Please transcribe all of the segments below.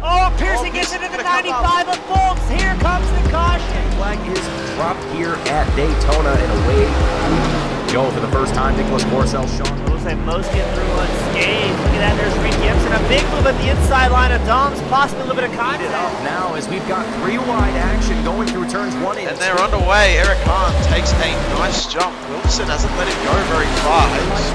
Oh, Pearson gets it into the 95 of Folks. Here comes the caution. Flag is dropped here at Daytona and away. Joe for the first time. Nicholas Morcel, Sean. Looks like most get through unscathed. Look at that, there's Reed Gibson. A big move at the inside line of Dom's, possibly a little bit of contact. Now as we've got 3-wide action going through turns 1 and 2. And they're underway. Eric Hahn takes a nice jump. Wilson hasn't let him go very far.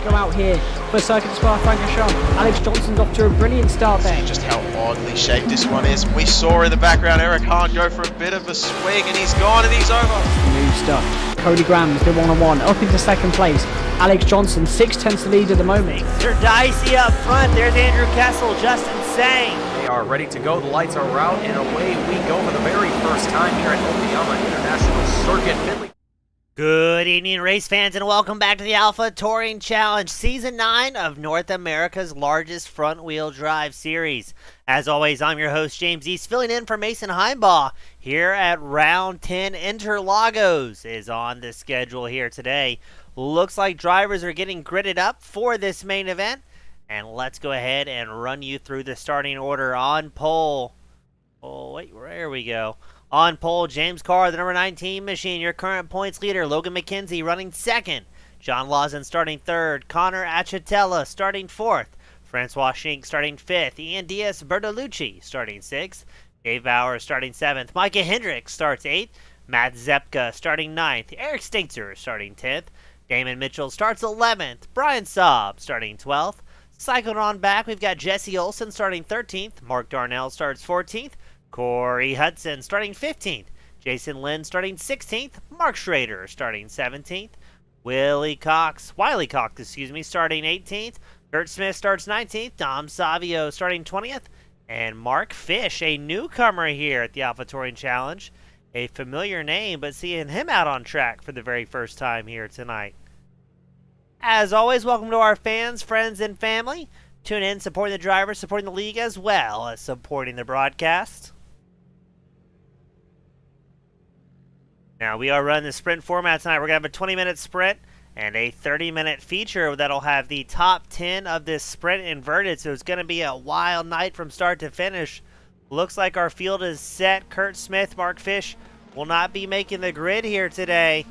Go out here for Circuit Spa Francorchamps. Alex Johnson's off to a brilliant start there. Just how oddly shaped this one is. We saw in the background Eric Hahn go for a bit of a swing, and he's gone and he's over. New stuff. Cody Graham's the one-on-one up into second place. Alex Johnson 6/10 the lead at the moment. They're dicey up front. There's Andrew Kessel, Justin Sang. They are ready to go. The lights are out and away we go for the very first time here at Okayama International Circuit. Finley. Good evening, race fans, and welcome back to the Alpha Touring Challenge, Season 9 of North America's largest front-wheel drive series. As always, I'm your host, James East, filling in for Mason Heimbaugh here at Round 10. Interlagos is on the schedule here today. Looks like drivers are getting gridded up for this main event, and let's go ahead and run you through the starting order. On pole. Oh, wait, there we go. On pole, James Carr, the number 19 machine, your current points leader. Logan McKenzie running second. John Lawson starting third. Connor Achatella starting fourth. Francois Schink starting fifth. Ian Diaz Bertolucci starting sixth. Dave Bauer starting seventh. Micah Hendricks starts eighth. Matt Zepka starting ninth. Eric Staitzer starting 10th. Damon Mitchell starts 11th. Brian Saab starting 12th. Cycling on back, we've got Jesse Olson starting 13th. Mark Darnell starts 14th. Corey Hudson starting 15th. Jason Lynn starting 16th. Mark Schrader starting 17th. Wiley Cox starting 18th. Kurt Smith starts 19th. Dom Savio starting 20th. And Mark Fish, a newcomer here at the Alpha Touring Challenge. A familiar name, but seeing him out on track for the very first time here tonight. As always, welcome to our fans, friends, and family. Tune in, supporting the drivers, supporting the league, as well as supporting the broadcast. Now, we are running the sprint format tonight. We're going to have a 20-minute sprint and a 30-minute feature that'll have the top 10 of this sprint inverted. So it's going to be a wild night from start to finish. Looks like our field is set. Kurt Smith, Mark Fish will not be making the grid here today.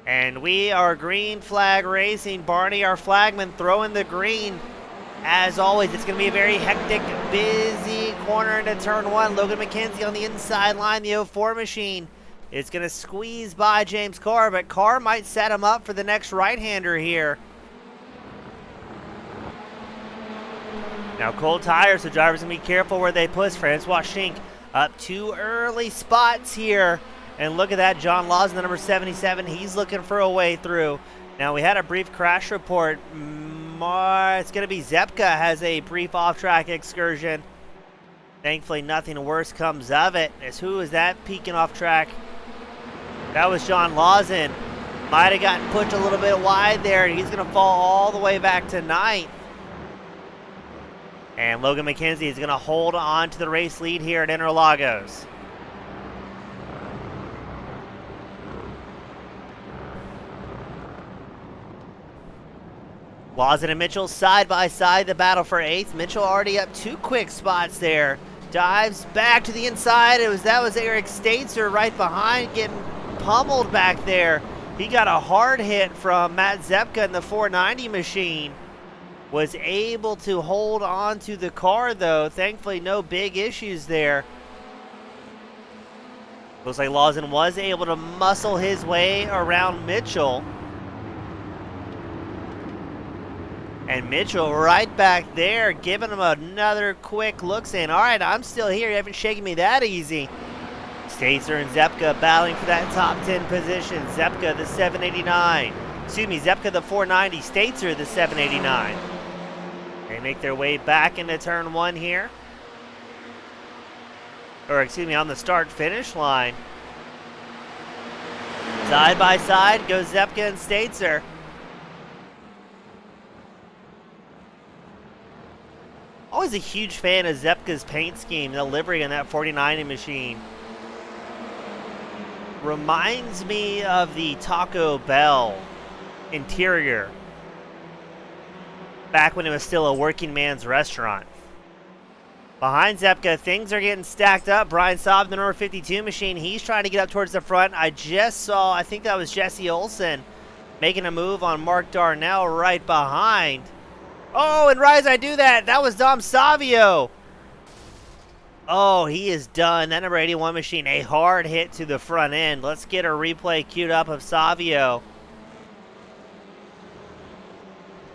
And we are green flag racing. Barney, our flagman, throwing the green. As always, it's going to be a very hectic, busy corner into turn one. Logan McKenzie on the inside line, the 04 machine. It's going to squeeze by James Carr, but Carr might set him up for the next right-hander here. Now, cold tires, so drivers going to be careful where they push. Francois Schink up 2 early spots here. And look at that, John Lawson, the number 77. He's looking for a way through. Now, we had a brief crash report. It's going to be Zepka has a brief off-track excursion. Thankfully, nothing worse comes of it. Who is that peeking off track? That was John Lawson. Might have gotten pushed a little bit wide there, and he's going to fall all the way back to 9th. And Logan McKenzie is going to hold on to the race lead here at Interlagos. Lawson and Mitchell side by side, the battle for 8th. Mitchell already up 2 quick spots there. Dives back to the inside. That was Eric Staitzer right behind, getting pummeled back there. He got a hard hit from Matt Zepka in the 490 machine. Was able to hold on to the car though. Thankfully, no big issues there. Looks like Lawson was able to muscle his way around Mitchell. And Mitchell right back there, giving him another quick look, saying, all right, I'm still here. You haven't shaken me that easy. Staitzer and Zepka battling for that top 10 position. Zepka, the 789. Zepka, the 490. Staitzer, the 789. They make their way back into turn one here. On the start-finish line. Side by side goes Zepka and Staitzer. Always a huge fan of Zepka's paint scheme, the livery on that 490 machine. Reminds me of the Taco Bell interior back when it was still a working man's restaurant. Behind Zepka, things are getting stacked up. Brian Saab, the number 52 machine, he's trying to get up towards the front. I just saw, I think that was Jesse Olsen making a move on Mark Darnell right behind. Oh, and right as I do that, that was Dom Savio. Oh, he is done. That number 81 machine, a hard hit to the front end. Let's get a replay queued up of Savio.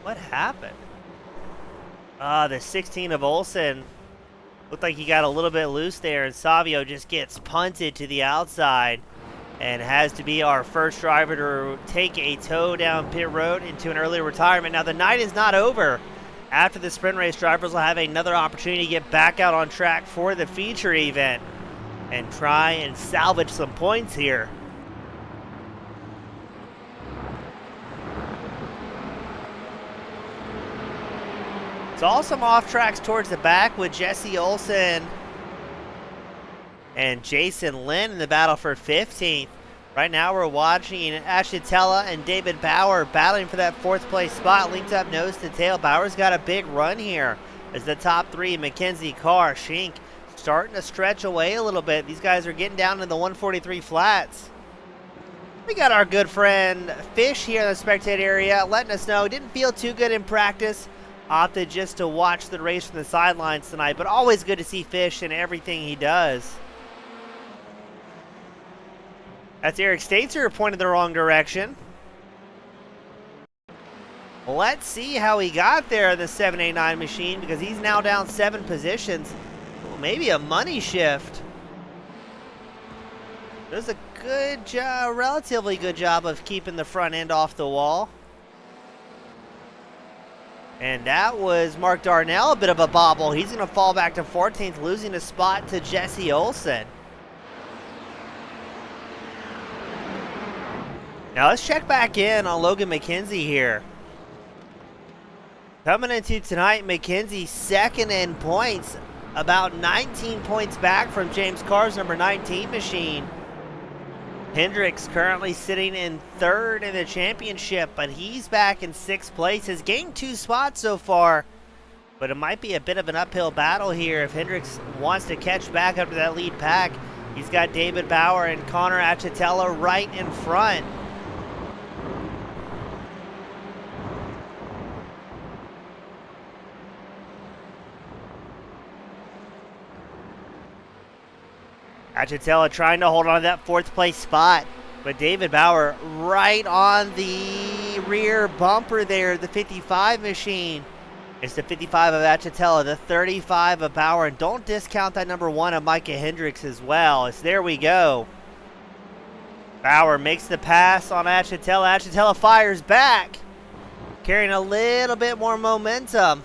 What happened? The 16 of Olsen. Looked like he got a little bit loose there, and Savio just gets punted to the outside and has to be our first driver to take a tow down pit road into an early retirement. Now, the night is not over. After the sprint race, drivers will have another opportunity to get back out on track for the feature event and try and salvage some points here. It's all some off tracks towards the back with Jesse Olsen and Jason Lynn in the battle for 15th. Right now we're watching Ashitella and David Bauer battling for that 4th place spot, linked up nose to tail. Bauer's got a big run here as the top 3, Mackenzie, Carr, Schink, starting to stretch away a little bit. These guys are getting down to the 143 flats. We got our good friend Fish here in the spectator area letting us know didn't feel too good in practice. Opted just to watch the race from the sidelines tonight, but always good to see Fish in everything he does. That's Eric Staitzer pointed the wrong direction. Let's see how he got there in the 789 machine, because he's now down 7 positions. Well, maybe a money shift. Does a good job, relatively good job of keeping the front end off the wall. And that was Mark Darnell, a bit of a bobble. He's going to fall back to 14th, losing a spot to Jesse Olsen. Now let's check back in on Logan McKenzie here. Coming into tonight, McKenzie second in points, about 19 points back from James Carr's number 19 machine. Hendricks currently sitting in 3rd in the championship, but he's back in 6th place. Has gained 2 spots so far, but it might be a bit of an uphill battle here if Hendricks wants to catch back up to that lead pack. He's got David Bauer and Connor Achitella right in front. Achitella trying to hold on to that 4th place spot, but David Bauer right on the rear bumper there, the 55 machine. It's the 55 of Achitella, the 35 of Bauer, and don't discount that number 1 of Micah Hendricks as well. It's there we go. Bauer makes the pass on Achitella. Achitella fires back, carrying a little bit more momentum.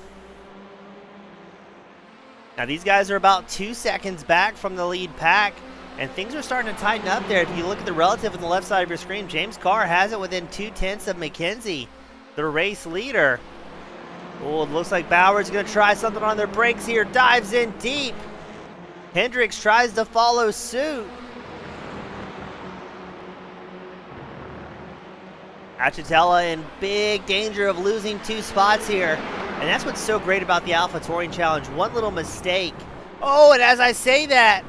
Now these guys are about 2 seconds back from the lead pack, and things are starting to tighten up there. If you look at the relative on the left side of your screen, James Carr has it within 2/10 of McKenzie, the race leader. Oh, it looks like Bauer's going to try something on their brakes here. Dives in deep. Hendricks tries to follow suit. Achitella in big danger of losing 2 spots here. And that's what's so great about the Alpha Touring Challenge. One little mistake. Oh, and as I say that,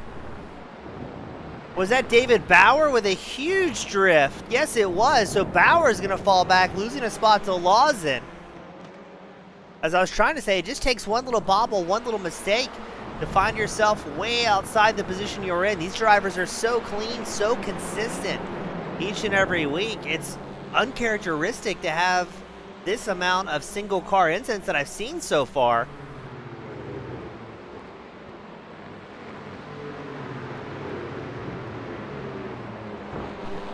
was that David Bauer with a huge drift? Yes, it was. So Bauer's going to fall back, losing a spot to Lawson. As I was trying to say, it just takes one little bobble, one little mistake to find yourself way outside the position you're in. These drivers are so clean, so consistent each and every week. It's uncharacteristic to have this amount of single car incidents that I've seen so far.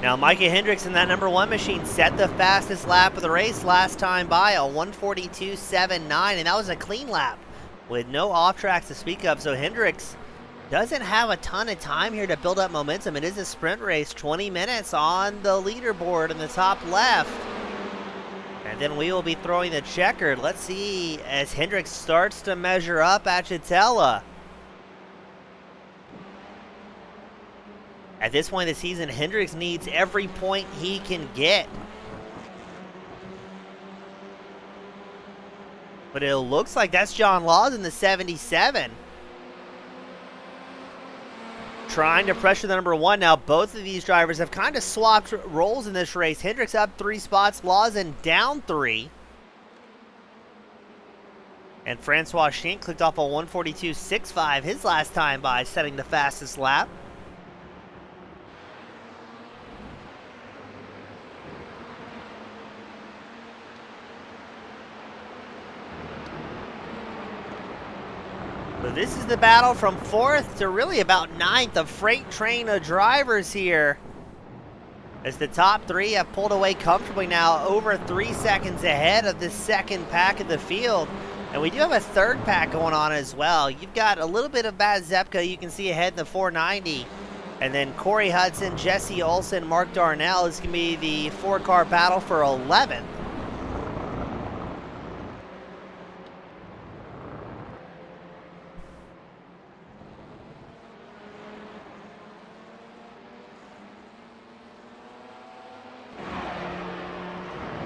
Now Micah Hendricks in that number 1 machine set the fastest lap of the race last time by, a 1:42.79, and that was a clean lap with no off tracks to speak of. So Hendricks doesn't have a ton of time here to build up momentum. It is a sprint race, 20 minutes on the leaderboard in the top left. And then we will be throwing the checkered. Let's see as Hendricks starts to measure up Achitella. At this point of the season, Hendricks needs every point he can get. But it looks like that's John Laws in the 77. Trying to pressure the number 1. Now both of these drivers have kind of swapped roles in this race. Hendricks up 3 spots, Lawson down 3. And Francois Schenck clicked off a 1:42.65 his last time by setting the fastest lap. So this is the battle from 4th to really about 9th, a freight train of drivers here. As the top 3 have pulled away comfortably now, over 3 seconds ahead of the second pack of the field. And we do have a third pack going on as well. You've got a little bit of Matt Zepka you can see ahead in the 490. And then Corey Hudson, Jesse Olsen, Mark Darnell is going to be the 4-car battle for 11th.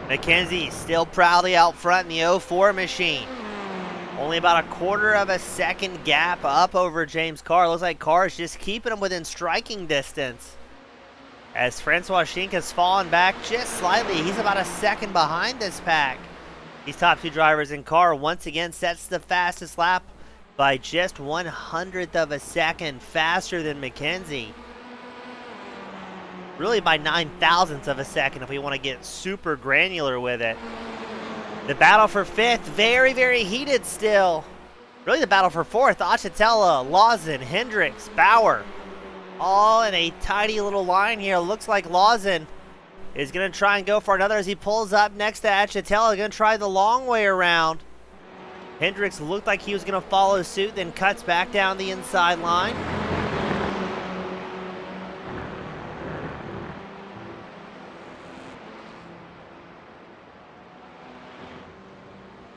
McKenzie still proudly out front in the 04 machine. Only about a quarter of a second gap up over James Carr. Looks like Carr is just keeping him within striking distance. As Francois Schenck has fallen back just slightly. He's about a second behind this pack. These top 2 drivers in Carr once again sets the fastest lap by just 1/100th of a second faster than McKenzie. Really by 9/1000ths of a second if we want to get super granular with it. The battle for 5th, very, very heated still. Really the battle for 4th, Achatella, Lawson, Hendricks, Bauer. All in a tiny little line here. Looks like Lawson is going to try and go for another as he pulls up next to Achatella. Going to try the long way around. Hendricks looked like he was going to follow suit, then cuts back down the inside line.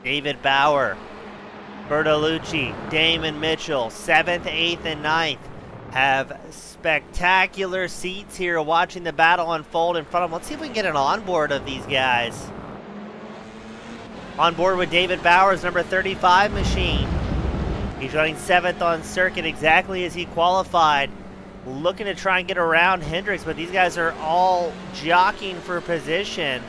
David Bauer, Bertolucci, Damon Mitchell, 7th, 8th, and 9th have spectacular seats here watching the battle unfold in front of them. Let's see if we can get an onboard of these guys. On board with David Bauer's number 35 machine. He's running 7th on circuit exactly as he qualified. Looking to try and get around Hendricks, but these guys are all jockeying for position.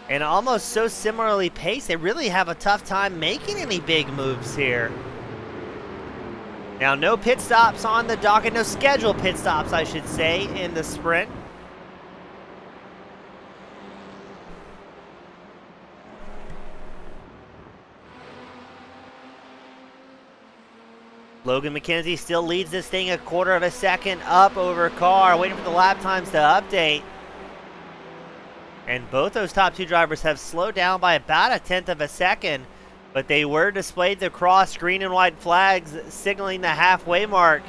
And almost so similarly paced, they really have a tough time making any big moves here. Now, no pit stops on the docket, no scheduled pit stops, I should say, in the sprint. Logan McKenzie still leads this thing a quarter of a second up over Carr, waiting for the lap times to update. And both those top 2 drivers have slowed down by about 1/10 of a second, but they were displayed the cross green and white flags signaling the halfway mark.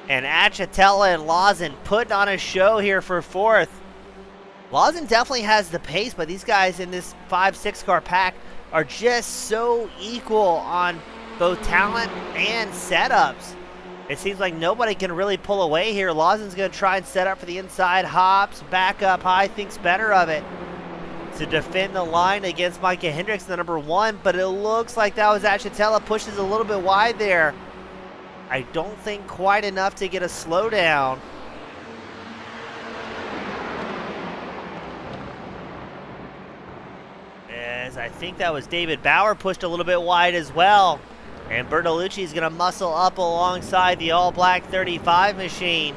And Achatella and Lawson putting on a show here for 4th. Lawson definitely has the pace, but these guys in this 5-6 car pack are just so equal on both talent and setups. It seems like nobody can really pull away here. Lawson's going to try and set up for the inside, hops, back up high, thinks better of it to defend the line against Micah Hendricks, the number 1, but it looks like that was Achatella, pushes a little bit wide there. I don't think quite enough to get a slowdown. As I think that was David Bauer pushed a little bit wide as well. And Bertolucci is going to muscle up alongside the all-black 35 machine.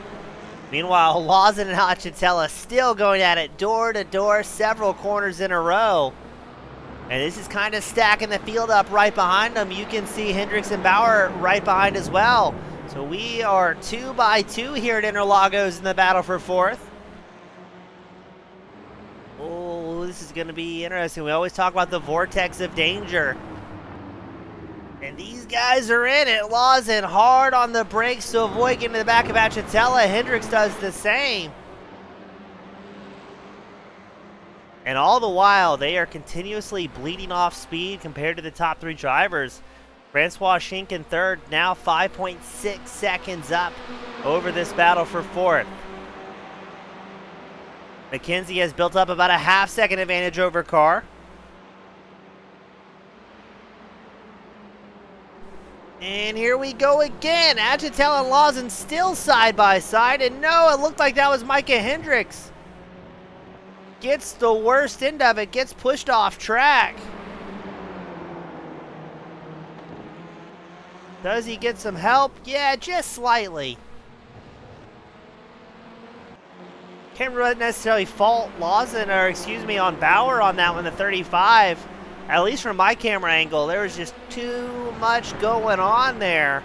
Meanwhile, Lawson and Achatella still going at it door to door, several corners in a row. And this is kind of stacking the field up right behind them. You can see Hendricks and Bauer right behind as well. So we are 2 by 2 here at Interlagos in the battle for 4th. Oh, this is going to be interesting. We always talk about the vortex of danger. And these guys are in it. Lawson hard on the brakes to avoid getting to the back of Achatella. Hendricks does the same. And all the while, they are continuously bleeding off speed compared to the top 3 drivers. Francois Schenck in 3rd, now 5.6 seconds up over this battle for 4th. McKenzie has built up about a half-second advantage over Carr. And here we go again. Achatel and Lawson still side by side. And no, it looked like that was Micah Hendricks. Gets the worst end of it, gets pushed off track. Does he get some help? Yeah, just slightly. Can't really necessarily fault Lawson, or excuse me, on Bauer on that one, the 35. At least from my camera angle, there was just too much going on there.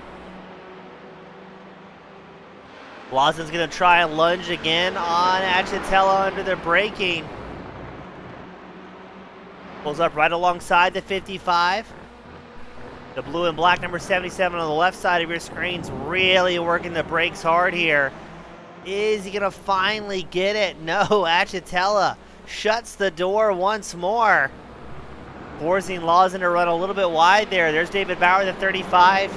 Lawson's going to try and lunge again on Achatella under the braking. Pulls up right alongside the 55. The blue and black number 77 on the left side of your screen's really working the brakes hard here. Is he going to finally get it? No, Achatella shuts the door once more, forcing Lawson to run a little bit wide there. There's David Bauer, the 35,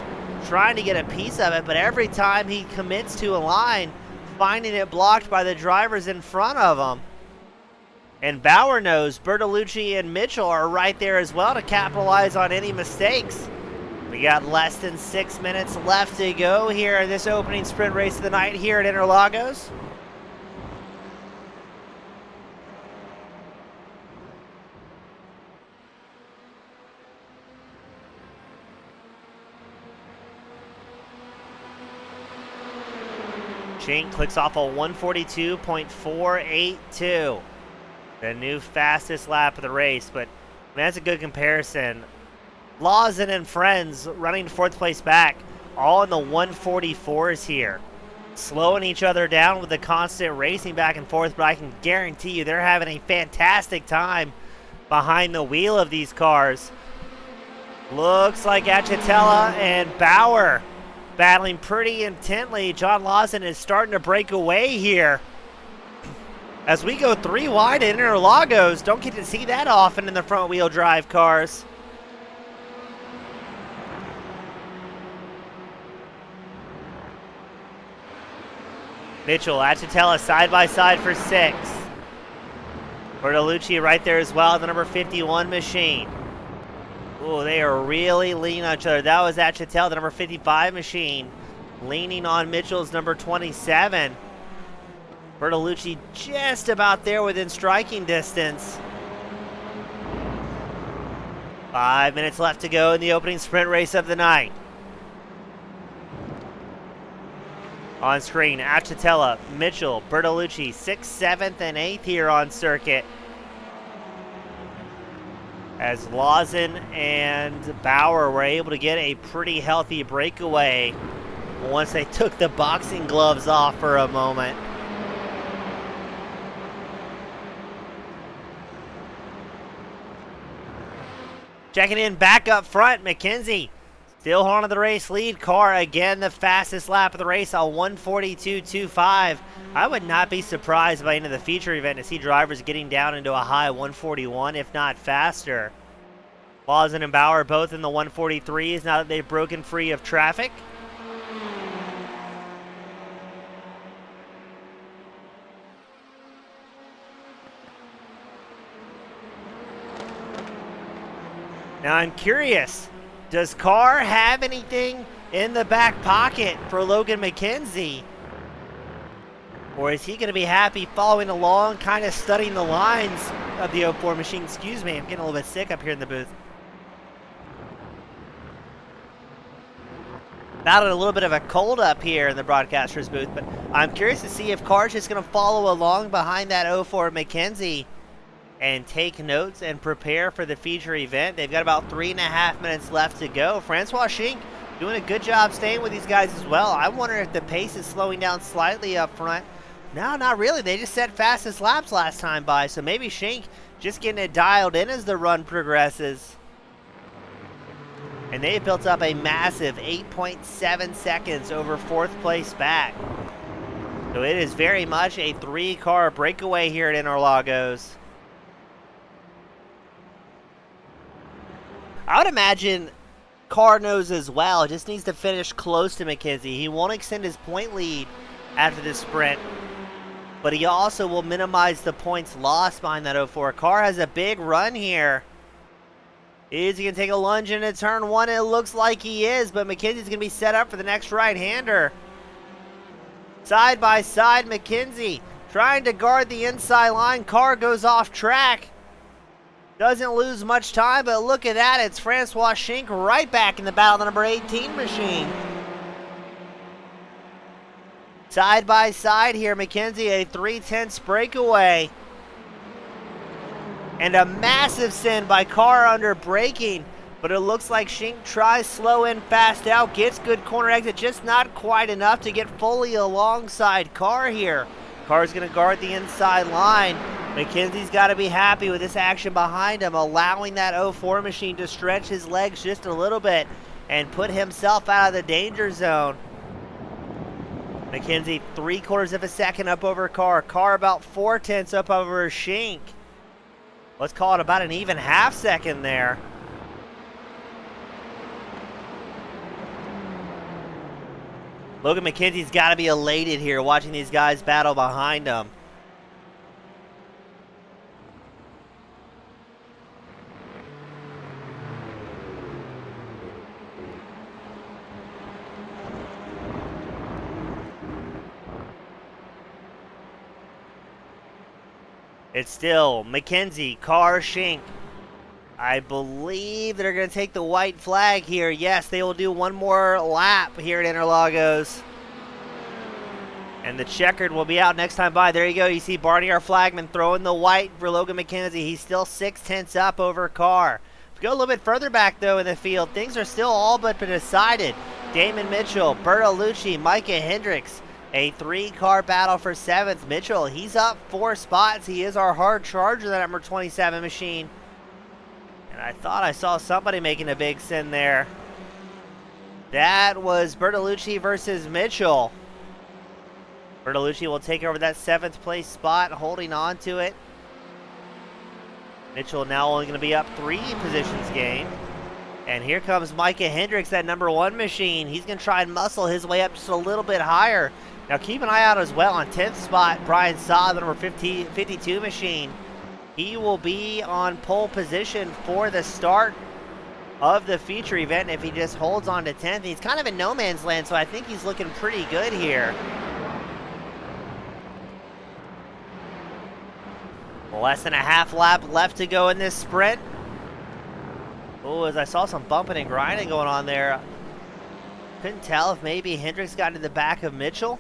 trying to get a piece of it, but every time he commits to a line, finding it blocked by the drivers in front of him. And Bauer knows Bertolucci and Mitchell are right there as well to capitalize on any mistakes. We got less than 6 minutes left to go here in this opening sprint race of the night here at Interlagos. Shane clicks off a 142.482. The new fastest lap of the race, but man, that's a good comparison. Lawson and friends running fourth place back, all in the 144s here. Slowing each other down with the constant racing back and forth, but I can guarantee you they're having a fantastic time behind the wheel of these cars. Looks like Achatella and Bauer battling pretty intently. John Lawson is starting to break away here. As we go 3 wide at Interlagos, don't get to see that often in the front wheel drive cars. Mitchell, Achatella side by side for 6. Bertolucci right there as well, the number 51 machine. Ooh, they are really leaning on each other. That was Achatella, the number 55 machine, leaning on Mitchell's number 27. Bertolucci just about there within striking distance. 5 minutes left to go in the opening sprint race of the night. On screen, Achatella, Mitchell, Bertolucci, 6th, 7th, and 8th here on circuit. As Lawson and Bauer were able to get a pretty healthy breakaway once they took the boxing gloves off for a moment. Checking in back up front, McKenzie. Still on the race lead. Car again the fastest lap of the race, a 142.25. I would not be surprised by the end of the feature event to see drivers getting down into a high 141, if not faster. Lawson and Bauer both in the 143s now that they've broken free of traffic. Now I'm curious, does Carr have anything in the back pocket for Logan McKenzie? Or is he going to be happy following along, kind of studying the lines of the 04 machine? Excuse me, I'm getting a little bit sick up here in the booth. Battled a little bit of a cold up here in the broadcaster's booth, but I'm curious to see if Carr's just going to follow along behind that 04 McKenzie and take notes and prepare for the feature event. They've got about 3.5 minutes left to go. Francois Schink doing a good job staying with these guys as well. I wonder if the pace is slowing down slightly up front. No, not really. They just set fastest laps last time by, so maybe Schink just getting it dialed in as the run progresses. And they've built up a massive 8.7 seconds over 4th place back. So it is very much a 3-car breakaway here at Interlagos. I would imagine Carr knows as well. Just needs to finish close to McKenzie. He won't extend his point lead after this sprint, but he also will minimize the points lost behind that 04. Carr has a big run here. Is he going to take a lunge into turn one? It looks like he is, but McKenzie's going to be set up for the next right-hander. Side by side, McKenzie trying to guard the inside line. Car goes off track. Doesn't lose much time, but look at that. It's Francois Schink right back in the battle, the number 18 machine. Side by side here, McKenzie, a 3/10 breakaway. And a massive send by Carr under braking. But it looks like Schink tries slow in, fast out, gets good corner exit, just not quite enough to get fully alongside Carr here. Carr's going to guard the inside line. McKenzie's got to be happy with this action behind him, allowing that 04 machine to stretch his legs just a little bit and put himself out of the danger zone. McKenzie 3/4 of a second up over Carr. Carr about 4/10 up over Schink. Let's call it about an even half second there. Logan McKenzie's got to be elated here watching these guys battle behind him. It's still McKenzie, Carr, Schink. I believe they're going to take the white flag here. Yes, they will do one more lap here at Interlagos. And the checkered will be out next time by. There you go. You see Barney, our flagman, throwing the white for Logan McKenzie. He's still 6/10 up over Carr. If we go a little bit further back, though, in the field, things are still all but decided. Damon Mitchell, Bertolucci, Micah Hendricks. A 3-car battle for 7th. Mitchell, he's up 4 spots. He is our hard charger, that number 27 machine. And I thought I saw somebody making a big sin there. That was Bertolucci versus Mitchell. Bertolucci will take over that 7th place spot, holding on to it. Mitchell now only going to be up 3 positions gained. And here comes Micah Hendricks, that number 1 machine. He's going to try and muscle his way up just a little bit higher. Now keep an eye out as well on 10th spot, Brian Saw, the number 52 machine. He will be on pole position for the start of the feature event if he just holds on to 10th. He's kind of in no man's land, so I think he's looking pretty good here. Less than a half lap left to go in this sprint. Oh, as I saw some bumping and grinding going on there. Couldn't tell if maybe Hendricks got into the back of Mitchell.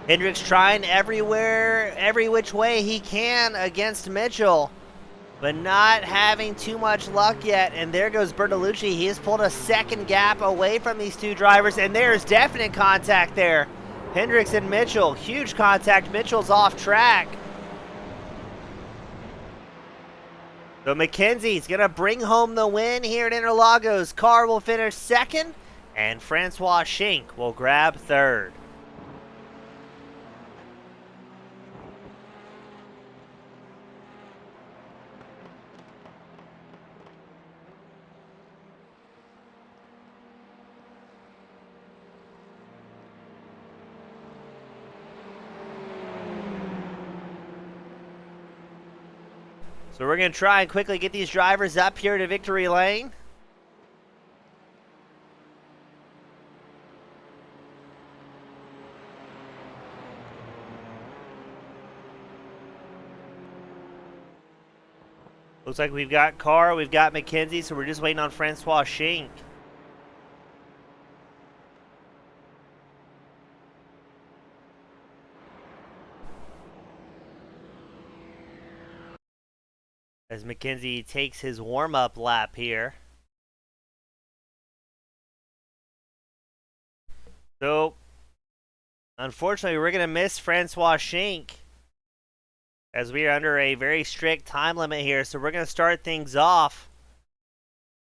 Hendricks trying everywhere, every which way he can against Mitchell, but not having too much luck yet. And there goes Bertolucci. He has pulled a second gap away from these 2 drivers, and there's definite contact there. Hendricks and Mitchell, huge contact. Mitchell's off track. So McKenzie's going to bring home the win here at Interlagos. Carr will finish 2nd, and Francois Schink will grab 3rd. So we're going to try and quickly get these drivers up here to victory lane. Looks like we've got Carr, we've got McKenzie, so we're just waiting on Francois Schink. As McKenzie takes his warm-up lap here. So, unfortunately, we're going to miss Francois Schink, as we are under a very strict time limit here. So we're going to start things off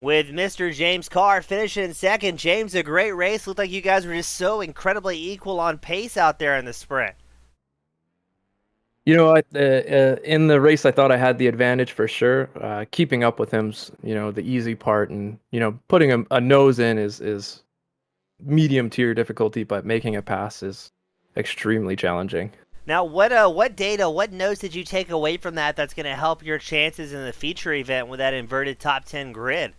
with Mr. James Carr finishing in 2nd. James, a great race. Looked like you guys were just so incredibly equal on pace out there in the sprint. You know, in the race, I thought I had the advantage for sure. Keeping up with him's, the easy part, and putting a nose in is medium tier difficulty, but making a pass is extremely challenging. Now, what data, what notes did you take away from that that's going to help your chances in the feature event with that inverted top 10 grid?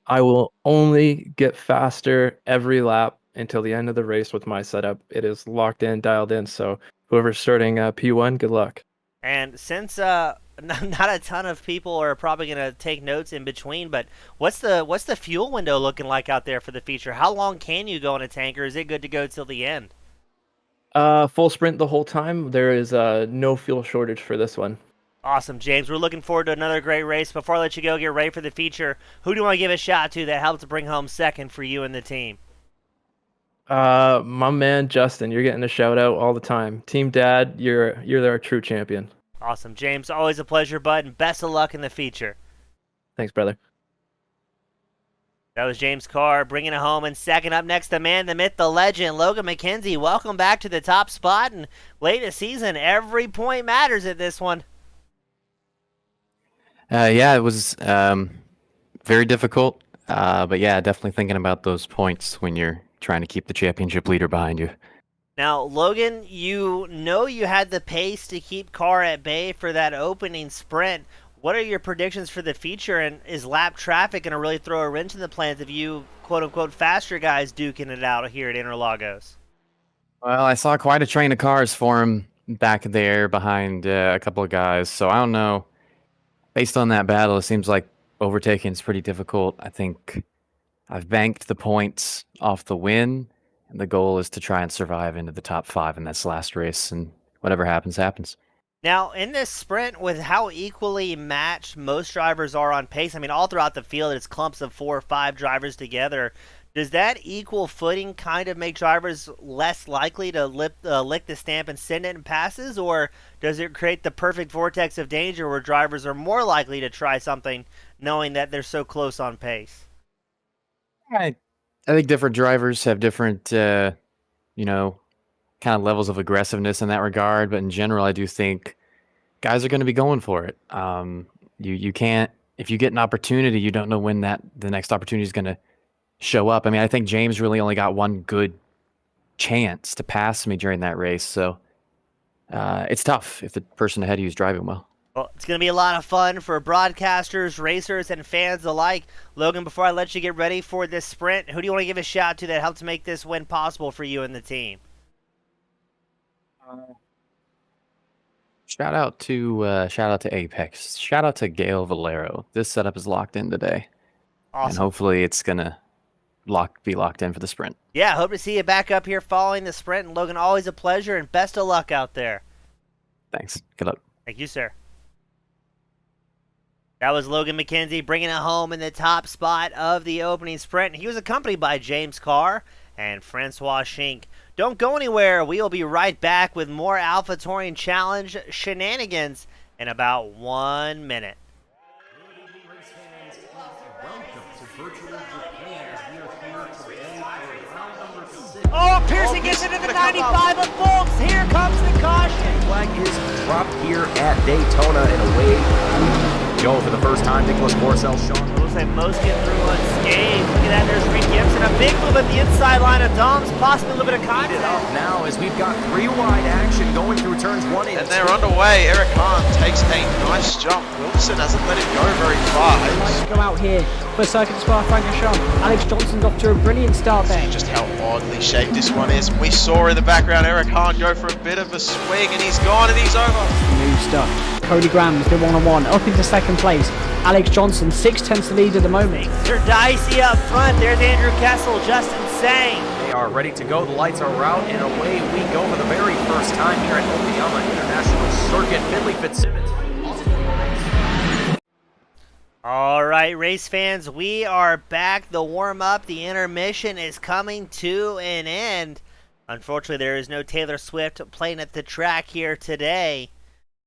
I will only get faster every lap until the end of the race with my setup. It is locked in, dialed in, so whoever's starting P1, good luck. And since not a ton of people are probably going to take notes in between, but what's the fuel window looking like out there for the feature? How long can you go in a tank, or is it good to go till the end? Full sprint the whole time. There is no fuel shortage for this one. Awesome, James. We're looking forward to another great race. Before I let you go, get ready for the feature. Who do you want to give a shout out to that helped to bring home second for you and the team? My man Justin, you're getting a shout out all the time. Team Dad, you're our true champion. Awesome, James. Always a pleasure, bud, and best of luck in the feature. Thanks, brother. That was James Carr bringing it home. And second up next, the man, the myth, the legend, Logan McKenzie. Welcome back to the top spot. And late in the season, every point matters at this one. Yeah, it was very difficult. But yeah, definitely thinking about those points when you're trying to keep the championship leader behind you. Now, Logan, you know you had the pace to keep Carr at bay for that opening sprint. What are your predictions for the feature, and is lap traffic going to really throw a wrench in the plans of you, quote-unquote, faster guys duking it out here at Interlagos? Well, I saw quite a train of cars for him back there behind a couple of guys, so I don't know. Based on that battle, it seems like overtaking is pretty difficult. I think I've banked the points off the win, and the goal is to try and survive into the top 5 in this last race, and whatever happens, happens. Now, in this sprint, with how equally matched most drivers are on pace, I mean, all throughout the field, it's clumps of 4 or 5 drivers together. Does that equal footing kind of make drivers less likely to lick the stamp and send it in passes, or does it create the perfect vortex of danger where drivers are more likely to try something knowing that they're so close on pace? I think different drivers have different, kind of levels of aggressiveness in that regard. But in general, I do think guys are going to be going for it. You can't, if you get an opportunity, you don't know when the next opportunity is going to show up. I mean, I think James really only got one good chance to pass me during that race. So it's tough if the person ahead of you is driving well. Well, it's going to be a lot of fun for broadcasters, racers, and fans alike. Logan, before I let you get ready for this sprint, who do you want to give a shout to that helped make this win possible for you and the team? Shout out to Apex. Shout out to Gail Valero. This setup is locked in today. Awesome. And hopefully it's going to be locked in for the sprint. Yeah, hope to see you back up here following the sprint. And Logan, always a pleasure, and best of luck out there. Thanks. Good luck. Thank you, sir. That was Logan McKenzie bringing it home in the top spot of the opening sprint. He was accompanied by James Carr and Francois Schink. Don't go anywhere. We will be right back with more Alpha Touring Challenge shenanigans in about 1 minute. Oh, Pearson gets into the 95 of Folks. Here comes the caution. Flag is dropped here at Daytona, and away go for the first time. Nicholas Morcel, Sean. Looks like most get through unscathed. Look at that, there's Reed Gibson. A big move at the inside line of Dom's, possibly a little bit of contact. Up now as we've got 3 wide action going through turns 1 and 2. And they're underway. Eric Hahn takes a nice jump. Wilson hasn't let it go very far. Let's go out here for Circuit Spa Francorchamps. Alex Johnson's off to a brilliant start there. See just how oddly shaped this one is. We saw in the background Eric Hahn go for a bit of a swing, and he's gone and he's over. New stuff. Cody Graham's the 1-on-1 up into second place. Alex Johnson 6/10 lead at the moment. They're dicey up front. There's Andrew Kessel, Justin Sang. They are ready to go. The lights are out, and away we go for the very first time here at Okayama International Circuit. Finley Fitzsimmons. All right, race fans, we are back. The warm-up, the intermission is coming to an end. Unfortunately, there is no Taylor Swift playing at the track here today.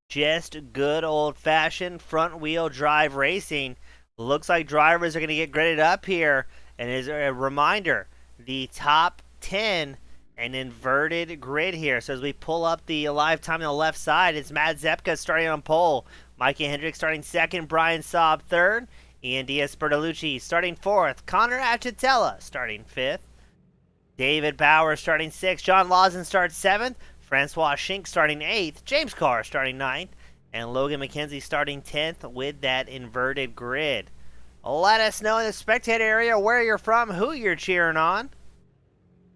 Just good old-fashioned front-wheel drive racing. Looks like drivers are going to get gridded up here. And as a reminder, the top 10, an inverted grid here. So as we pull up the live time on the left side, it's Matt Zepka starting on pole. Mikey Hendricks starting second, Brian Saab third, Ian Diaz Bertolucci starting 4th. Connor Achatella starting 5th. David Bauer starting 6th. John Lawson starts 7th. Francois Schink starting 8th. James Carr starting 9th. And Logan McKenzie starting 10th with that inverted grid. Let us know in the spectator area where you're from, who you're cheering on,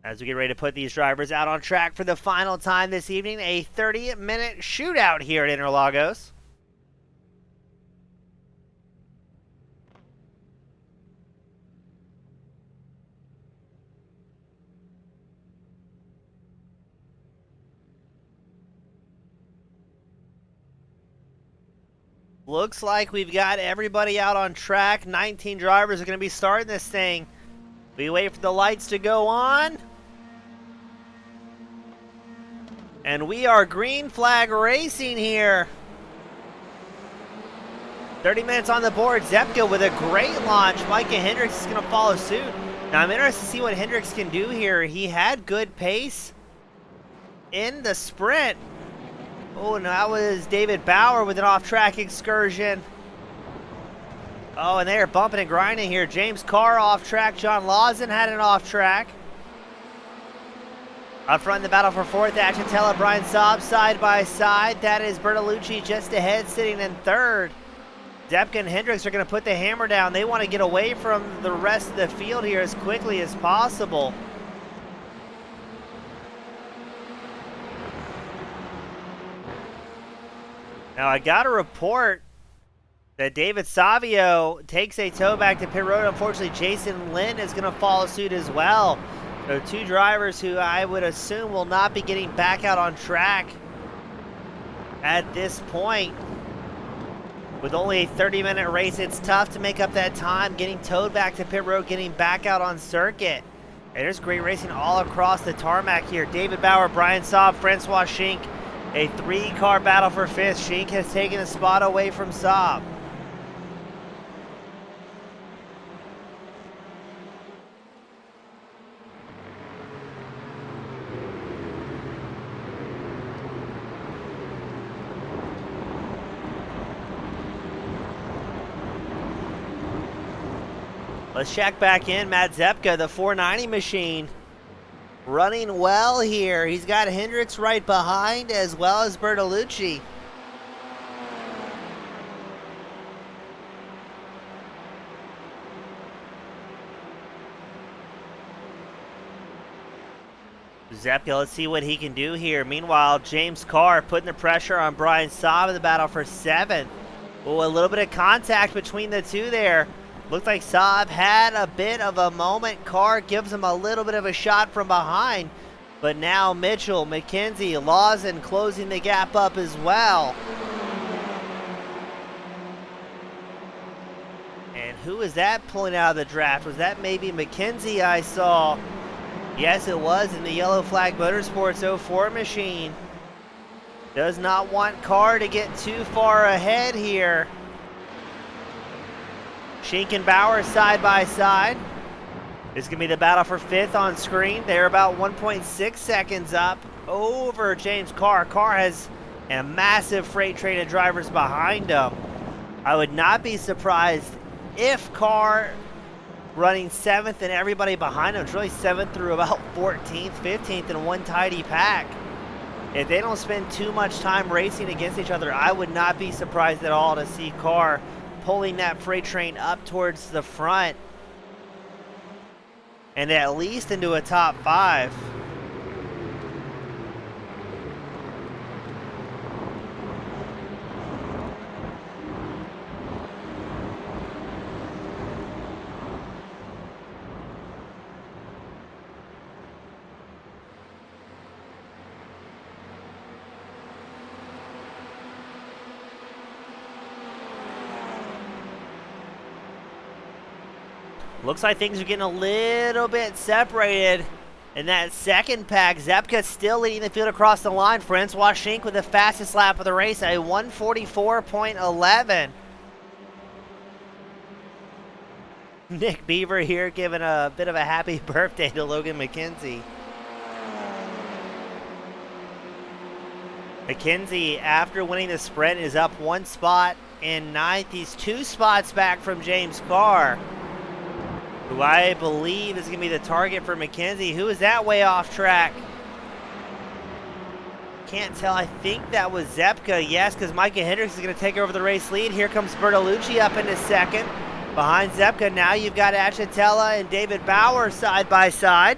as we get ready to put these drivers out on track for the final time this evening. A 30-minute shootout here at Interlagos. Looks like we've got everybody out on track. 19 drivers are going to be starting this thing. We wait for the lights to go on. And we are green flag racing here. 30 minutes on the board. Zepka with a great launch. Micah Hendricks is going to follow suit. Now I'm interested to see what Hendricks can do here. He had good pace in the sprint. Oh, and that was David Bauer with an off-track excursion. Oh, and they are bumping and grinding here. James Carr off track. John Lawson had an off track. Up front in the battle for 4th, Achatella, Brian Saab side by side. That is Bertolucci just ahead, sitting in 3rd. Zepka and Hendricks are going to put the hammer down. They want to get away from the rest of the field here as quickly as possible. Now, I got a report that David Savio takes a tow back to pit road. Unfortunately, Jason Lynn is going to follow suit as well. So 2 drivers who I would assume will not be getting back out on track at this point. With only a 30-minute race, it's tough to make up that time, getting towed back to pit road, getting back out on circuit. And there's great racing all across the tarmac here. David Bauer, Brian Saab, Francois Schink. A 3-car battle for 5th. Schink has taken a spot away from Saab. Let's check back in. Matt Zepka, the 490 machine, running well here. He's got Hendricks right behind as well as Bertolucci. Zepka, let's see what he can do here. Meanwhile, James Carr putting the pressure on Brian Saab in the battle for 7th. Oh, a little bit of contact between the two there. Looked like Saab had a bit of a moment. Carr gives him a little bit of a shot from behind. But now Mitchell, McKenzie, Lawson closing the gap up as well. And who is that pulling out of the draft? Was that maybe McKenzie I saw? Yes, it was in the Yellow Flag Motorsports 04 machine. Does not want Carr to get too far ahead here. Schink and Bauer side by side. This is going to be the battle for 5th on screen. They're about 1.6 seconds up over James Carr. Carr has a massive freight train of drivers behind him. I would not be surprised if Carr running 7th and everybody behind him. It's really 7th through about 14th, 15th in one tidy pack. If they don't spend too much time racing against each other, I would not be surprised at all to see Carr pulling that freight train up towards the front and at least into a top 5. Looks like things are getting a little bit separated in that second pack. Zepka still leading the field across the line. Francois Schink with the fastest lap of the race, a 1:44.11. Nick Beaver here giving a bit of a happy birthday to Logan McKenzie. McKenzie, after winning the sprint, is up 1 spot in 9th. He's 2 spots back from James Carr, who I believe is going to be the target for McKenzie. Who is that way off track? Can't tell. I think that was Zepka. Yes, because Micah Hendricks is going to take over the race lead. Here comes Bertolucci up into 2nd. Behind Zepka, now you've got Achatella and David Bauer side by side.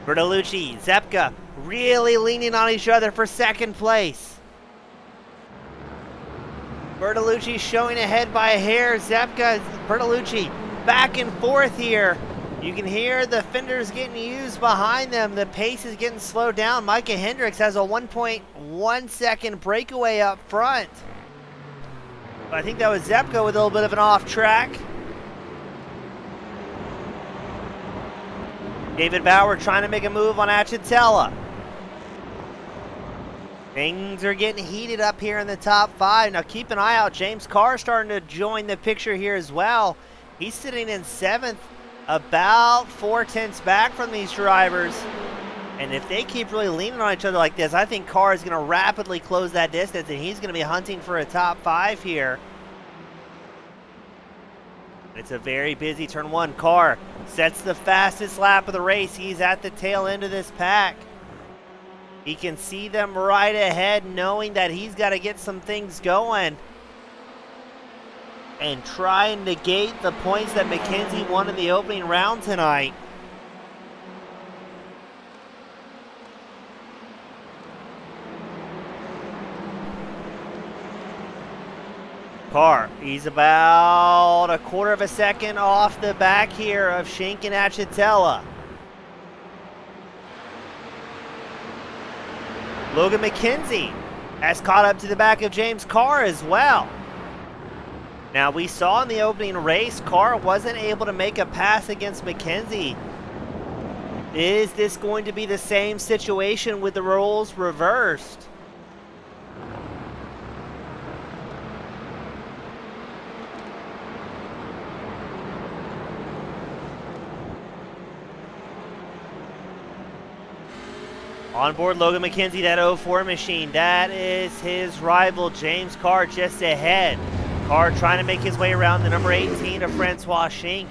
Bertolucci, Zepka, really leaning on each other for 2nd place. Bertolucci showing ahead by a hair. Zepka, Bertolucci back and forth here. You can hear the fenders getting used behind them. The pace is getting slowed down. Micah Hendricks has a 1.1 second breakaway up front. But I think that was Zepka with a little bit of an off track. David Bauer trying to make a move on Achatella. Things are getting heated up here in the top 5. Now keep an eye out. James Carr starting to join the picture here as well. He's sitting in 7th, about 4/10 back from these drivers. And if they keep really leaning on each other like this, I think Carr is going to rapidly close that distance, and he's going to be hunting for a top 5 here. It's a very busy turn 1. Carr sets the fastest lap of the race. He's at the tail end of this pack. He can see them right ahead, knowing that he's got to get some things going and try and negate the points that McKenzie won in the opening round tonight. Carr, he's about a 1/4 of a second off the back here of Schenk and Achatella. Logan McKenzie has caught up to the back of James Carr as well. Now, we saw in the opening race, Carr wasn't able to make a pass against McKenzie. Is this going to be the same situation with the roles reversed? On board Logan McKenzie, that 04 machine. That is his rival, James Carr, just ahead. Carr trying to make his way around the number 18 of Francois Schenk.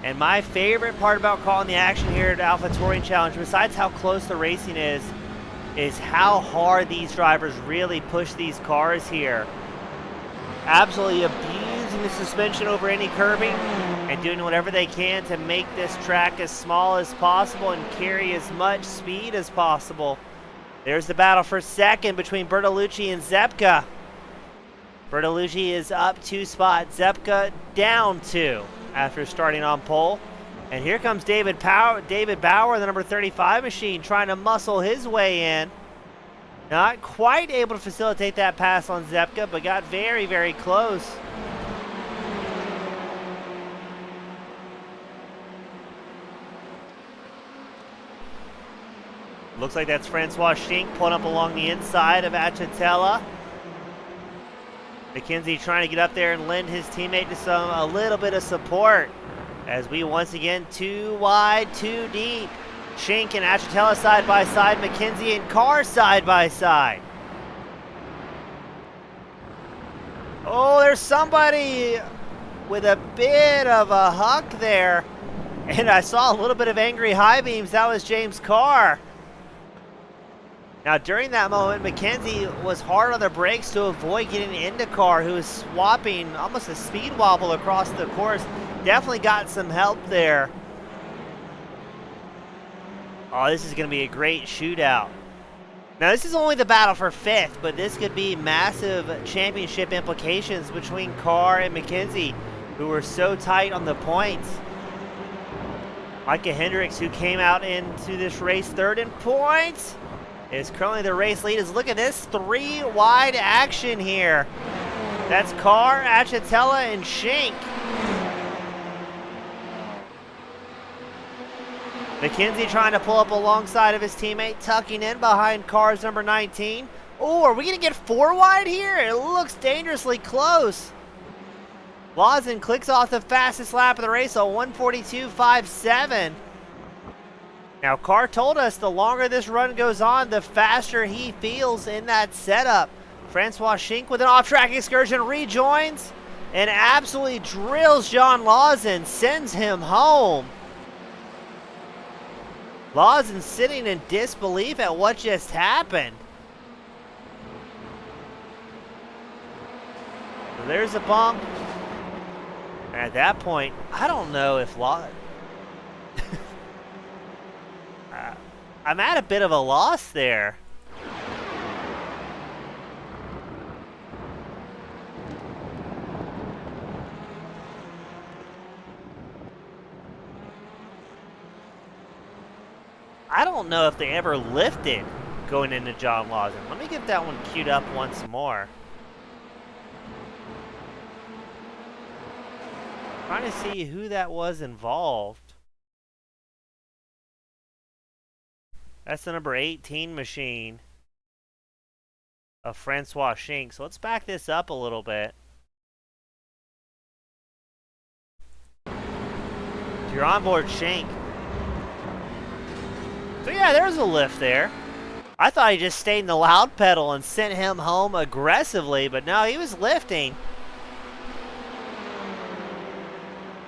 And my favorite part about calling the action here at Alpha Touring Challenge, besides how close the racing is how hard these drivers really push these cars here. Absolutely abusing the suspension over any curbing and doing whatever they can to make this track as small as possible and carry as much speed as possible. There's the battle for 2nd between Bertolucci and Zepka. Bertolucci is up 2 spots. Zepka down 2 after starting on pole. And here comes David Bauer, the number 35 machine, trying to muscle his way in. Not quite able to facilitate that pass on Zepka, but got very, very close. Looks like that's Francois Schenk pulling up along the inside of Achatella. McKenzie trying to get up there and lend his teammate to a little bit of support as we once again 2 wide, 2 deep. Schenk and Achatella side by side, McKenzie and Carr side by side. Oh, there's somebody with a bit of a huck there. And I saw a little bit of angry high beams. That was James Carr. Now, during that moment, McKenzie was hard on the brakes to avoid getting into Carr, who was swapping almost a speed wobble across the course. Definitely got some help there. Oh, this is going to be a great shootout. Now, this is only the battle for 5th, but this could be massive championship implications between Carr and McKenzie, who were so tight on the points. Micah Hendricks, who came out into this race 3rd in points, is currently the race lead. Look at this 3 wide action here. That's Carr, Achatella, and Schenk. McKenzie trying to pull up alongside of his teammate, tucking in behind Carr's number 19. Oh, are we going to get 4 wide here? It looks dangerously close. Lawson clicks off the fastest lap of the race, a 1:42.57. Now, Carr told us the longer this run goes on, the faster he feels in that setup. Francois Schink with an off-track excursion rejoins and absolutely drills John Lawson, sends him home. Lawson sitting in disbelief at what just happened. So there's a bump. And at that point, I don't know if Lawson... I'm at a bit of a loss there. I don't know if they ever lifted going into John Lawson. Let me get that one queued up once more. Trying to see who that was involved. That's the number 18 machine of Francois Schink. So let's back this up a little bit. So you're on board Schink. So yeah, there's a lift there. I thought he just stayed in the loud pedal and sent him home aggressively, but no, he was lifting.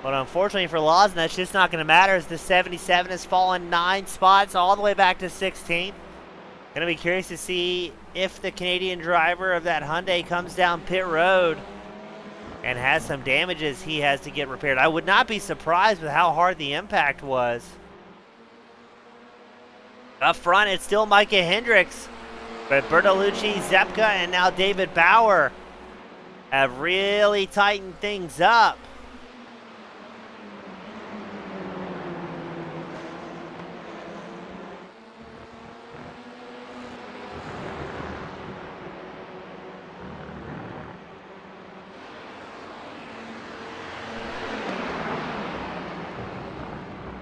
But unfortunately for Lawson, that's just not going to matter as the 77 has fallen 9 spots all the way back to 16th. Going to be curious to see if the Canadian driver of that Hyundai comes down pit road and has some damages he has to get repaired. I would not be surprised with how hard the impact was. Up front, it's still Micah Hendricks, but Bertolucci, Zepka, and now David Bauer have really tightened things up.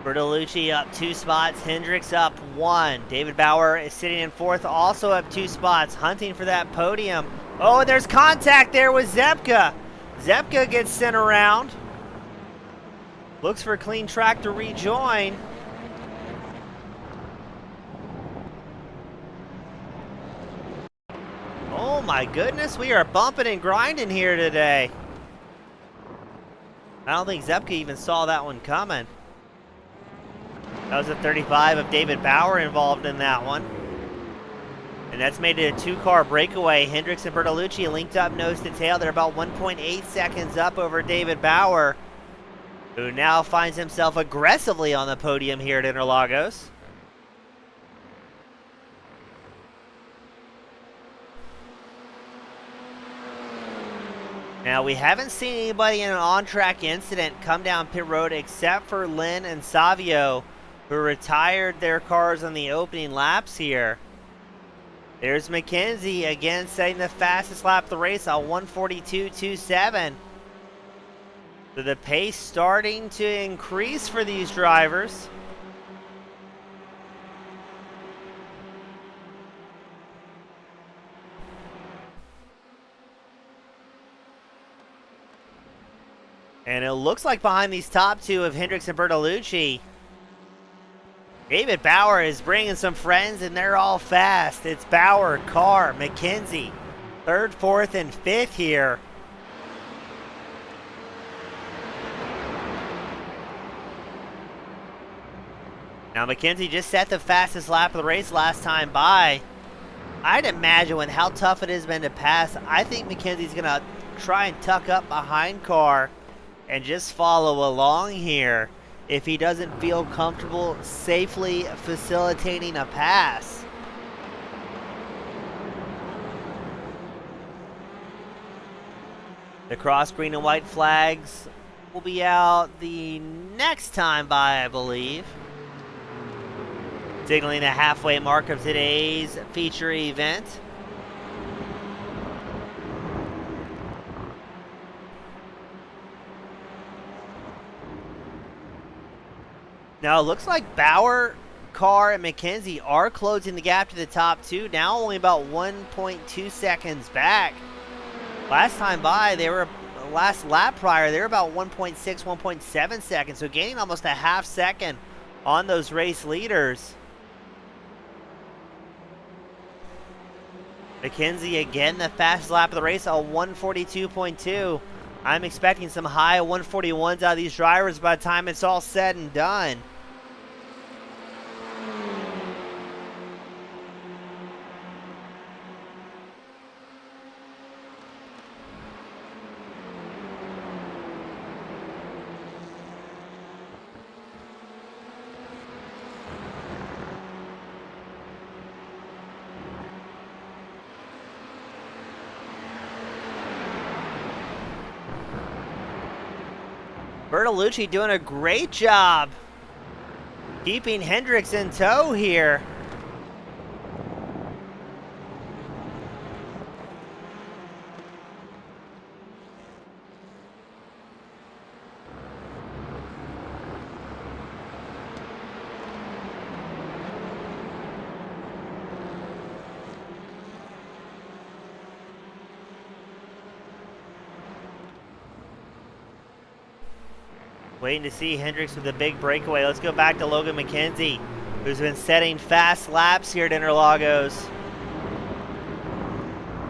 Bertolucci up 2 spots, Hendricks up 1. David Bauer is sitting in 4th, also up 2 spots, hunting for that podium. Oh, and there's contact there with Zepka. Zepka gets sent around. Looks for a clean track to rejoin. Oh my goodness, we are bumping and grinding here today. I don't think Zepka even saw that one coming. That was a 35 of David Bauer involved in that one. And that's made it a 2-car breakaway. Hendricks and Bertolucci linked up nose to tail. They're about 1.8 seconds up over David Bauer, who now finds himself aggressively on the podium here at Interlagos. Now, we haven't seen anybody in an on-track incident come down pit road except for Lynn and Savio, who retired their cars on the opening laps here. There's McKenzie again setting the fastest lap of the race on 1:42.27. So the pace starting to increase for these drivers. And it looks like behind these top 2 of Hendricks and Bertolucci, David Bauer is bringing some friends, and they're all fast. It's Bauer, Carr, McKenzie, 3rd, 4th, and 5th here. Now, McKenzie just set the fastest lap of the race last time by. I'd imagine with how tough it has been to pass, I think McKenzie's going to try and tuck up behind Carr and just follow along here if he doesn't feel comfortable safely facilitating a pass. The cross green and white flags will be out the next time by, I believe. Signaling the halfway mark of today's feature event. Now, it looks like Bauer, Carr, and McKenzie are closing the gap to the top 2. Now only about 1.2 seconds back. Last time by, last lap prior, they were about 1.6, 1.7 seconds. So gaining almost a half second on those race leaders. McKenzie again, the fastest lap of the race, a 142.2. I'm expecting some high 141s out of these drivers by the time it's all said and done. Bertolucci doing a great job keeping Hendricks in tow here. Waiting to see Hendricks with a big breakaway. Let's go back to Logan McKenzie, who's been setting fast laps here at Interlagos.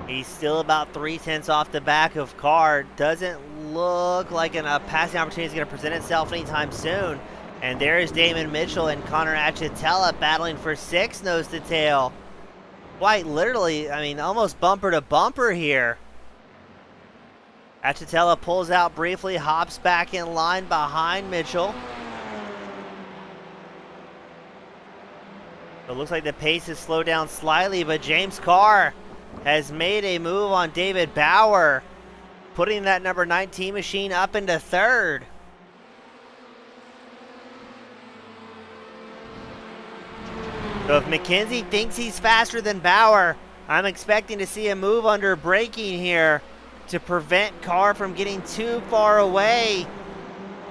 He's still about 3/10 off the back of Carr. Doesn't look like a passing opportunity is going to present itself anytime soon. And there's Damon Mitchell and Connor Achatella battling for 6th nose to tail. Quite literally, I mean, almost bumper to bumper here. Achatella pulls out briefly, hops back in line behind Mitchell. It looks like the pace has slowed down slightly, but James Carr has made a move on David Bauer, putting that number 19 machine up into 3rd. So if McKenzie thinks he's faster than Bauer, I'm expecting to see a move under braking here to prevent Carr from getting too far away.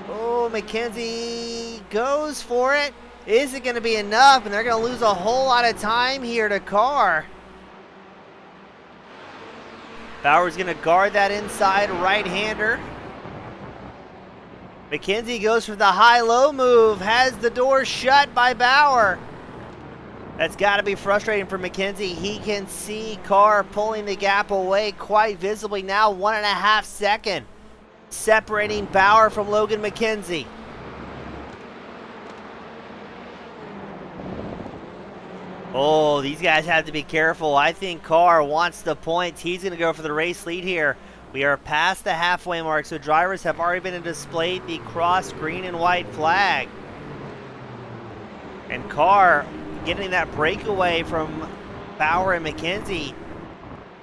Oh, McKenzie goes for it. Is it going to be enough? And they're going to lose a whole lot of time here to Carr. Bauer's going to guard that inside right-hander. McKenzie goes for the high-low move. Has the door shut by Bauer. That's got to be frustrating for McKenzie. He can see Carr pulling the gap away quite visibly now. 1.5 seconds separating Bauer from Logan McKenzie. Oh, these guys have to be careful. I think Carr wants the points. He's going to go for the race lead here. We are past the halfway mark, so drivers have already been displayed the cross green and white flag. And Carr getting that breakaway from Bauer and McKenzie.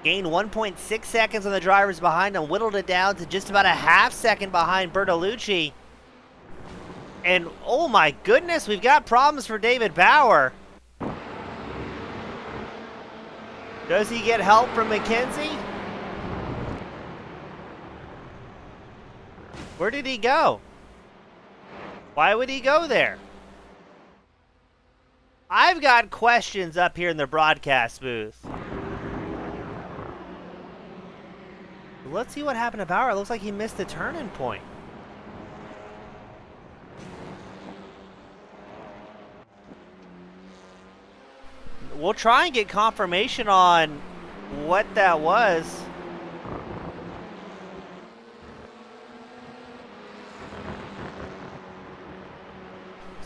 Gained 1.6 seconds on the drivers behind him, whittled it down to just about a half second behind Bertolucci. And oh my goodness, we've got problems for David Bauer. Does he get help from McKenzie? Where did he go? Why would he go there? I've got questions up here in the broadcast booth. Let's see what happened to Bauer. It looks like he missed the turning point. We'll try and get confirmation on what that was.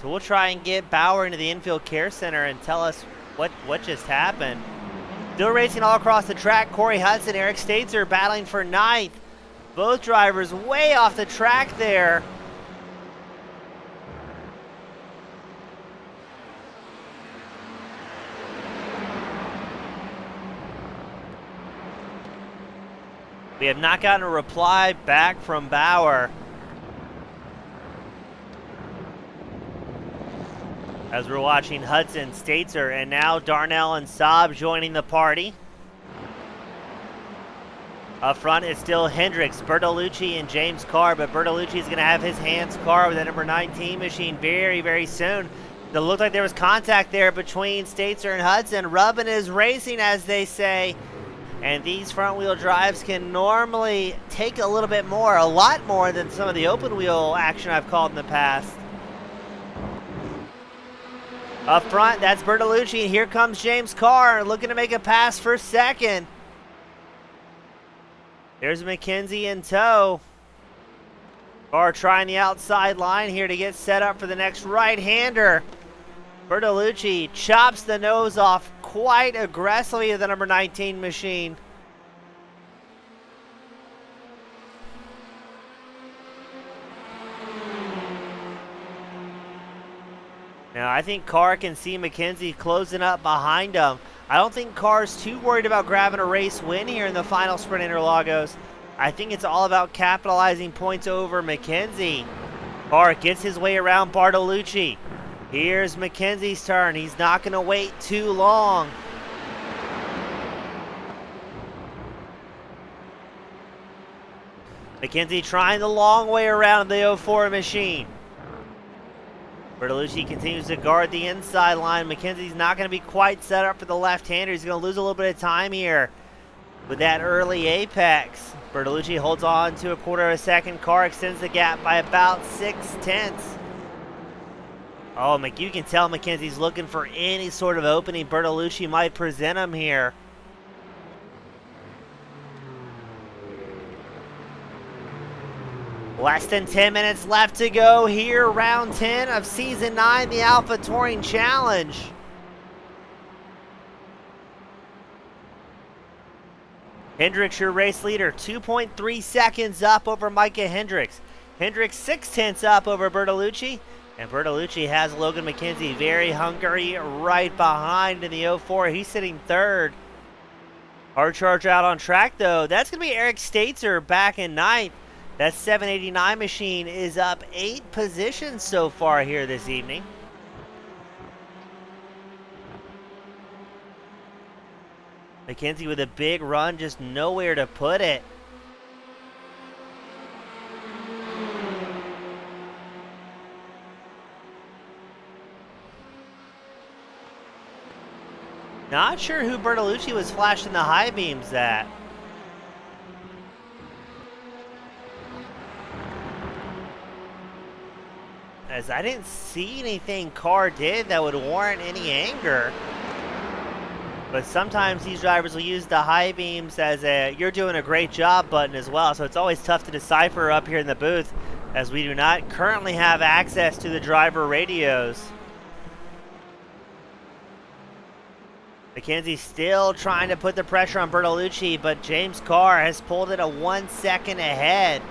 So we'll try and get Bauer into the infield care center and tell us what just happened. Still racing all across the track, Corey Hudson, Eric Staitzer battling for 9th. Both drivers way off the track there. We have not gotten a reply back from Bauer. As we're watching Hudson, Staitzer, and now Darnell and Saab joining the party. Up front is still Hendricks, Bertolucci, and James Carr, but Bertolucci is going to have his hands Carr with the number 19 machine very, very soon. It looked like there was contact there between Staitzer and Hudson. Rubbing is racing, as they say. And these front-wheel drives can normally take a little bit more, a lot more than some of the open-wheel action I've called in the past. Up front, that's Bertolucci, and here comes James Carr looking to make a pass for second. There's McKenzie in tow. Carr trying the outside line here to get set up for the next right-hander. Bertolucci chops the nose off quite aggressively of the number 19 machine. Now, I think Carr can see McKenzie closing up behind him. I don't think Carr's too worried about grabbing a race win here in the final sprint Interlagos. I think it's all about capitalizing points over McKenzie. Carr gets his way around Bertolucci. Here's McKenzie's turn. He's not going to wait too long. McKenzie trying the long way around the 04 machine. Bertolucci continues to guard the inside line. McKenzie's not going to be quite set up for the left-hander. He's going to lose a little bit of time here with that early apex. Bertolucci holds on to a quarter of a second. Carr extends the gap by about 0.6. Oh, you can tell McKenzie's looking for any sort of opening Bertolucci might present him here. Less than 10 minutes left to go here, round 10 of Season 9, the Alpha Touring Challenge. Hendricks, your race leader, 2.3 seconds up over Micah Hendricks. Hendricks 0.6 up over Bertolucci. And Bertolucci has Logan McKenzie very hungry right behind in the 04. He's sitting third. Hard charge out on track, though. That's going to be Eric Staitzer back in ninth. That 789 machine is up 8 positions so far here this evening. McKenzie with a big run, just nowhere to put it. Not sure who Bertolucci was flashing the high beams at. As I didn't see anything Carr did that would warrant any anger. But sometimes these drivers will use the high beams as a "you're doing a great job" button as well. So it's always tough to decipher up here in the booth, as we do not currently have access to the driver radios. McKenzie still trying to put the pressure on Bertolucci, but James Carr has pulled it a 1 second ahead.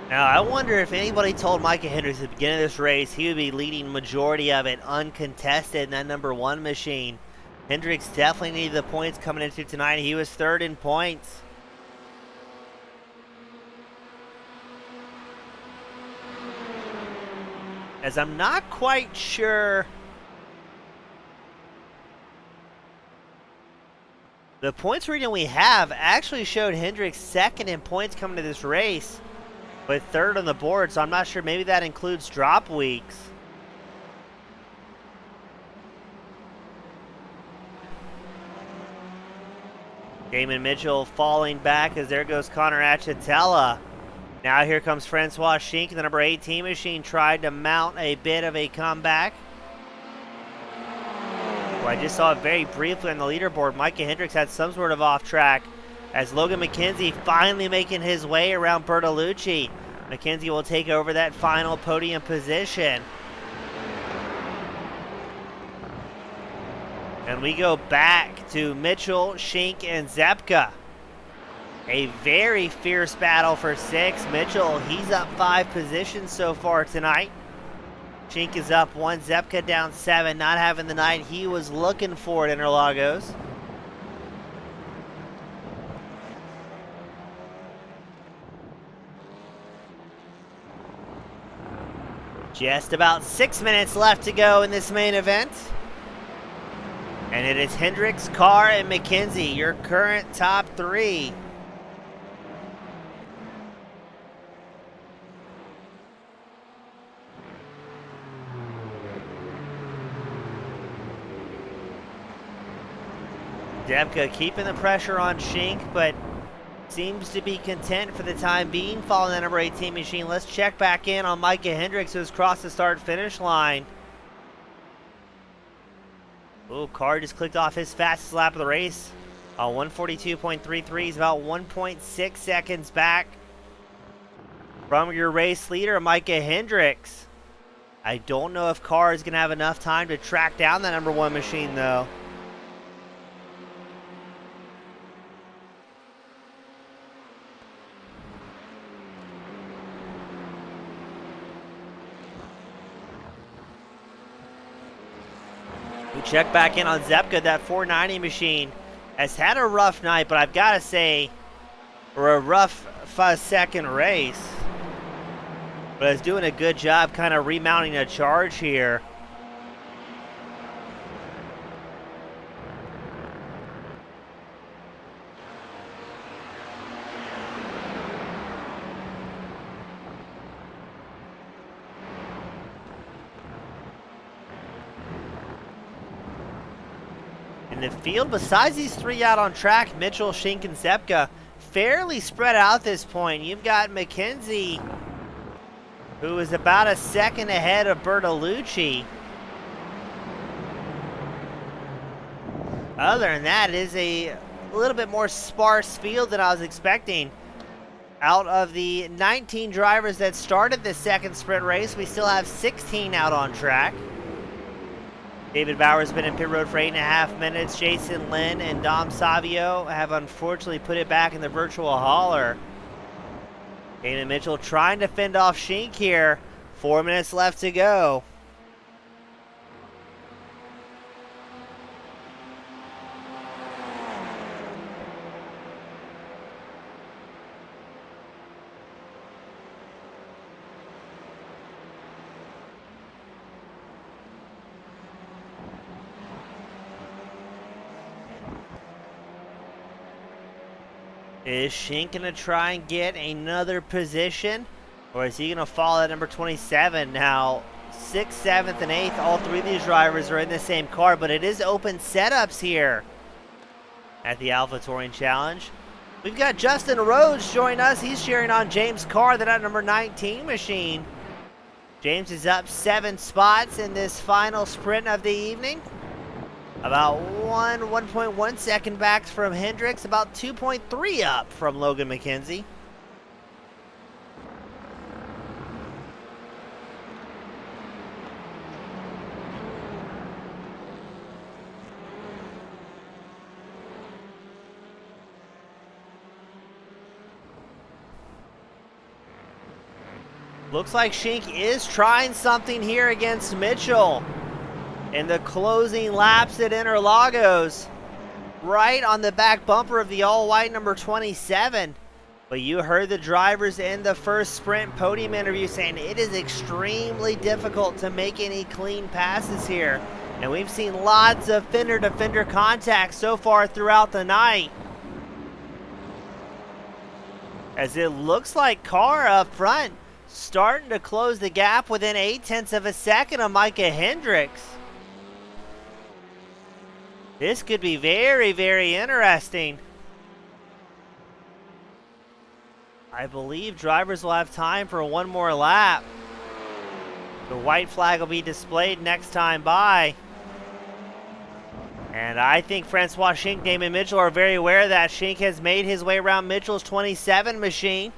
Now, I wonder if anybody told Micah Hendricks at the beginning of this race he would be leading majority of it uncontested in that number 1 machine. Hendricks definitely needed the points coming into tonight. He was third in points. As I'm not quite sure. The points reading we have actually showed Hendricks second in points coming to this race, but third on the board, so I'm not sure. Maybe that includes drop weeks. Damon Mitchell falling back as there goes Connor Achatella. Now here comes Francois Schink. The number 18 machine tried to mount a bit of a comeback. Well, I just saw it very briefly on the leaderboard. Micah Hendricks had some sort of off track, as Logan McKenzie finally making his way around Bertolucci. McKenzie will take over that final podium position. And we go back to Mitchell, Schink, and Zepka. A very fierce battle for 6. Mitchell, he's up 5 positions so far tonight. Schink is up 1, Zepka down 7, not having the night he was looking for at Interlagos. Just about 6 minutes left to go in this main event. And it is Hendricks, Carr, and McKenzie, your current top 3. Debka keeping the pressure on Schink, but seems to be content for the time being, following that number 18 machine. Let's check back in on Micah Hendricks, who's crossed the start-finish line. Ooh, car just clicked off his fastest lap of the race. 142.33 is about 1.6 seconds back from your race leader, Micah Hendricks. I don't know if Carr is going to have enough time to track down that number 1 machine, though. We check back in on Zepka. That 490 machine has had a rough night, but I've got to say, or a rough 5-second race. But is doing a good job kind of remounting a charge here. In the field, besides these 3 out on track, Mitchell, Schink, and Zepka, fairly spread out at this point. You've got McKenzie, who is about a second ahead of Bertolucci. Other than that, it is a little bit more sparse field than I was expecting. Out of the 19 drivers that started this second sprint race, we still have 16 out on track. David Bauer's been in pit road for 8.5 minutes. Jason Lynn and Dom Savio have unfortunately put it back in the virtual hauler. Damon Mitchell trying to fend off Schink here. 4 minutes left to go. Is Schink going to try and get another position? Or is he going to fall at number 27? Now, 6th, 7th, and 8th, all 3 of these drivers are in the same car, but it is open setups here at the Alpha Touring Challenge. We've got Justin Rhodes join us. He's cheering on James Carr, that number 19 machine. James is up 7 spots in this final sprint of the evening. About 1.1 second back from Hendricks, about 2.3 up from Logan McKenzie. Looks like Schink is trying something here against Mitchell in the closing laps at Interlagos, right on the back bumper of the all-white number 27. But you heard the drivers in the first sprint podium interview saying it is extremely difficult to make any clean passes here. And we've seen lots of fender-to-fender contact so far throughout the night. As it looks like Carr up front starting to close the gap within 0.8 of a second of Micah Hendricks. This could be very, very interesting. I believe drivers will have time for one more lap. The white flag will be displayed next time by. And I think Francois Schink, Damon Mitchell are very aware that Schink has made his way around Mitchell's 27 machine.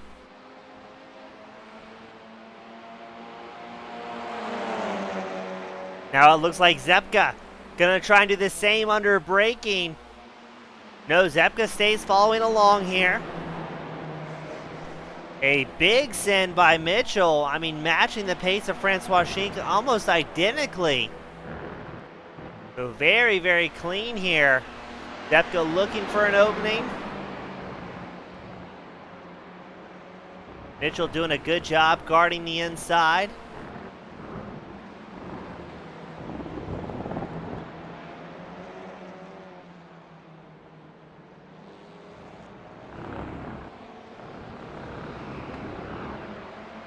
Now it looks like Zepka gonna try and do the same under braking. No, Zepka stays following along here. A big send by Mitchell. I mean, matching the pace of Francois Schink almost identically. So very, very clean here. Zepka looking for an opening. Mitchell doing a good job guarding the inside.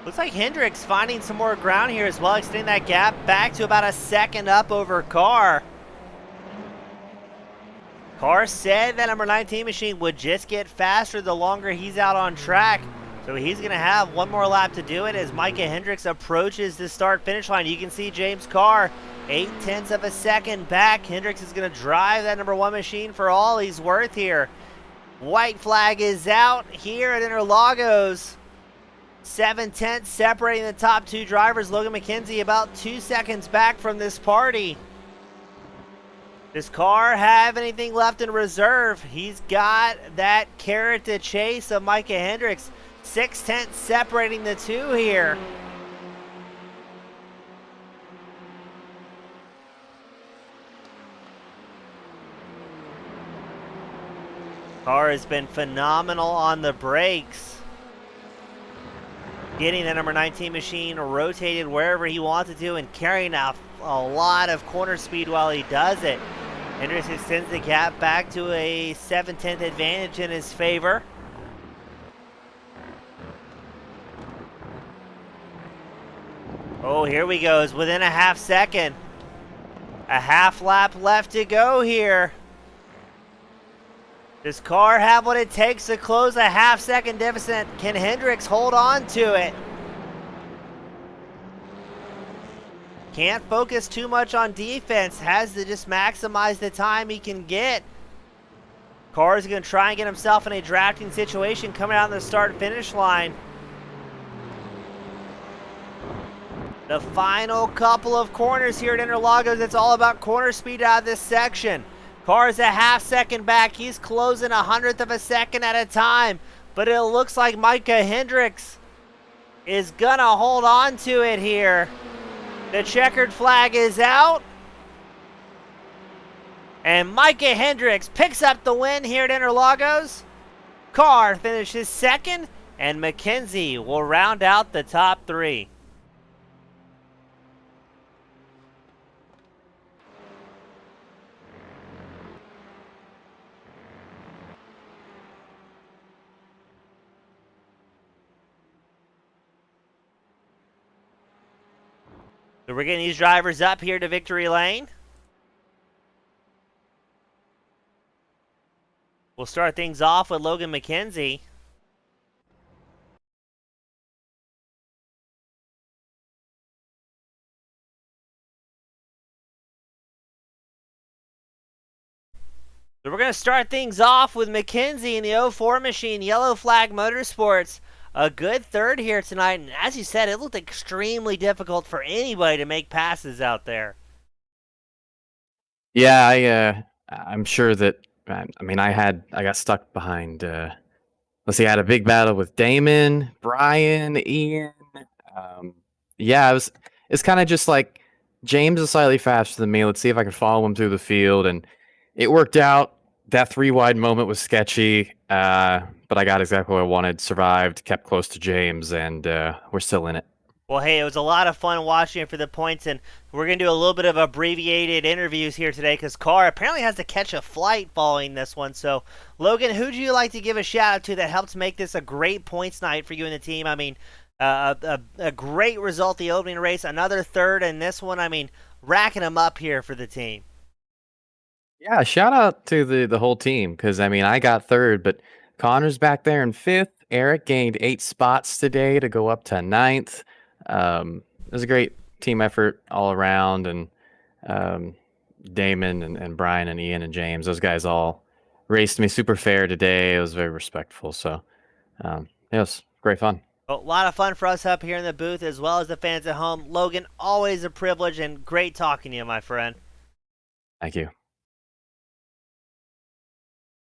Looks like Hendricks finding some more ground here as well, extending that gap back to about a second up over Carr. Carr said that number 19 machine would just get faster the longer he's out on track. So he's going to have one more lap to do it as Micah Hendricks approaches the start-finish line. You can see James Carr 0.8 of a second back. Hendricks is going to drive that number 1 machine for all he's worth here. White flag is out here at Interlagos. 7/10 separating the top 2 drivers. Logan McKenzie about 2 seconds back from this party. Does Carr have anything left in reserve? He's got that carrot to chase of Micah Hendricks. 6/10 separating the 2 here. Carr has been phenomenal on the brakes, getting the number 19 machine rotated wherever he wants it to and carrying out a lot of corner speed while he does it. Hendricks extends the gap back to a 7/10 advantage in his favor. Oh, here we go. It's within a half second. A half lap left to go here. Does Carr have what it takes to close a half-second deficit? Can Hendricks hold on to it? Can't focus too much on defense. Has to just maximize the time he can get. Carr's going to try and get himself in a drafting situation coming out on the start-finish line. The final couple of corners here at Interlagos, it's all about corner speed out of this section. Carr's a half-second back. He's closing 100th of a second at a time. But it looks like Micah Hendricks is going to hold on to it here. The checkered flag is out. And Micah Hendricks picks up the win here at Interlagos. Carr finishes second, and McKenzie will round out the top 3. So we're getting these drivers up here to victory lane. We'll start things off with Logan McKenzie. So we're going to start things off with McKenzie in the 04 machine, Yellow Flag Motorsports. A good third here tonight, and as you said, it looked extremely difficult for anybody to make passes out there. Yeah, I'm sure that. I mean, I got stuck behind. Let's see, I had a big battle with Damon, Brian, Ian. Yeah, it's kind of just like James is slightly faster than me. Let's see if I can follow him through the field, and it worked out. That 3 wide moment was sketchy, but I got exactly what I wanted, survived, kept close to James, and we're still in it. Well, hey, it was a lot of fun watching it for the points, and we're going to do a little bit of abbreviated interviews here today because Carr apparently has to catch a flight following this one. So, Logan, who do you like to give a shout-out to that helped make this a great points night for you and the team? I mean, a great result the opening race, another third, and this one, I mean, racking them up here for the team. Yeah, shout out to the whole team because I mean I got third, but Connor's back there in 5th. Eric gained 8 spots today to go up to 9th. It was a great team effort all around, and Damon and Brian and Ian and James, those guys all raced me super fair today. It was very respectful, so it was great fun. Well, a lot of fun for us up here in the booth as well as the fans at home. Logan, always a privilege and great talking to you, my friend. Thank you.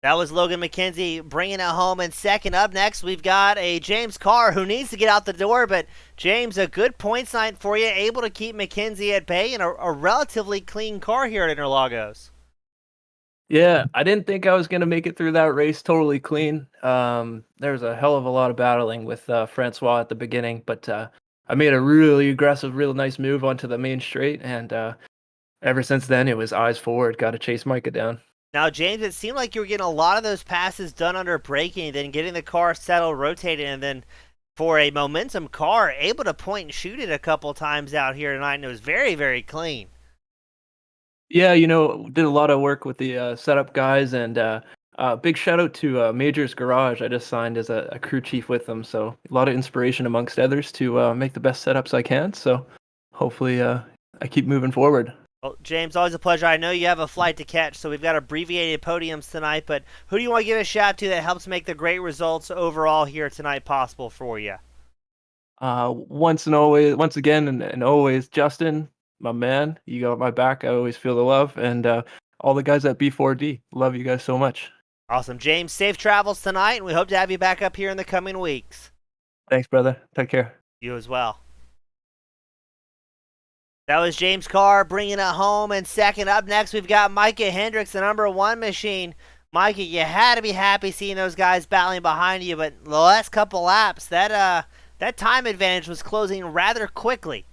That was Logan McKenzie bringing it home. And second up next, we've got a James Carr who needs to get out the door. But, James, a good points night for you, able to keep McKenzie at bay and a relatively clean car here at Interlagos. Yeah, I didn't think I was going to make it through that race totally clean. There was a hell of a lot of battling with Francois at the beginning. But I made a really aggressive, real nice move onto the main straight. And ever since then, it was eyes forward. Got to chase Micah down. Now, James, it seemed like you were getting a lot of those passes done under braking, then getting the car settled, rotated, and then for a momentum car, able to point and shoot it a couple times out here tonight, and it was very, very clean. Yeah, did a lot of work with the setup guys, and big shout out to Major's Garage. I just signed as a crew chief with them, so a lot of inspiration amongst others to make the best setups I can. So hopefully I keep moving forward. Well, James, always a pleasure. I know you have a flight to catch, so we've got abbreviated podiums tonight, but who do you want to give a shout out to that helps make the great results overall here tonight possible for you? Once again, and always, Justin, my man, you got my back. I always feel the love, and all the guys at B4D, love you guys so much. Awesome. James, safe travels tonight, and we hope to have you back up here in the coming weeks. Thanks, brother. Take care. You as well. That was James Carr bringing it home. And second up next, we've got Micah Hendricks, the #1 machine. Micah, you had to be happy seeing those guys battling behind you, but the last couple laps, that time advantage was closing rather quickly.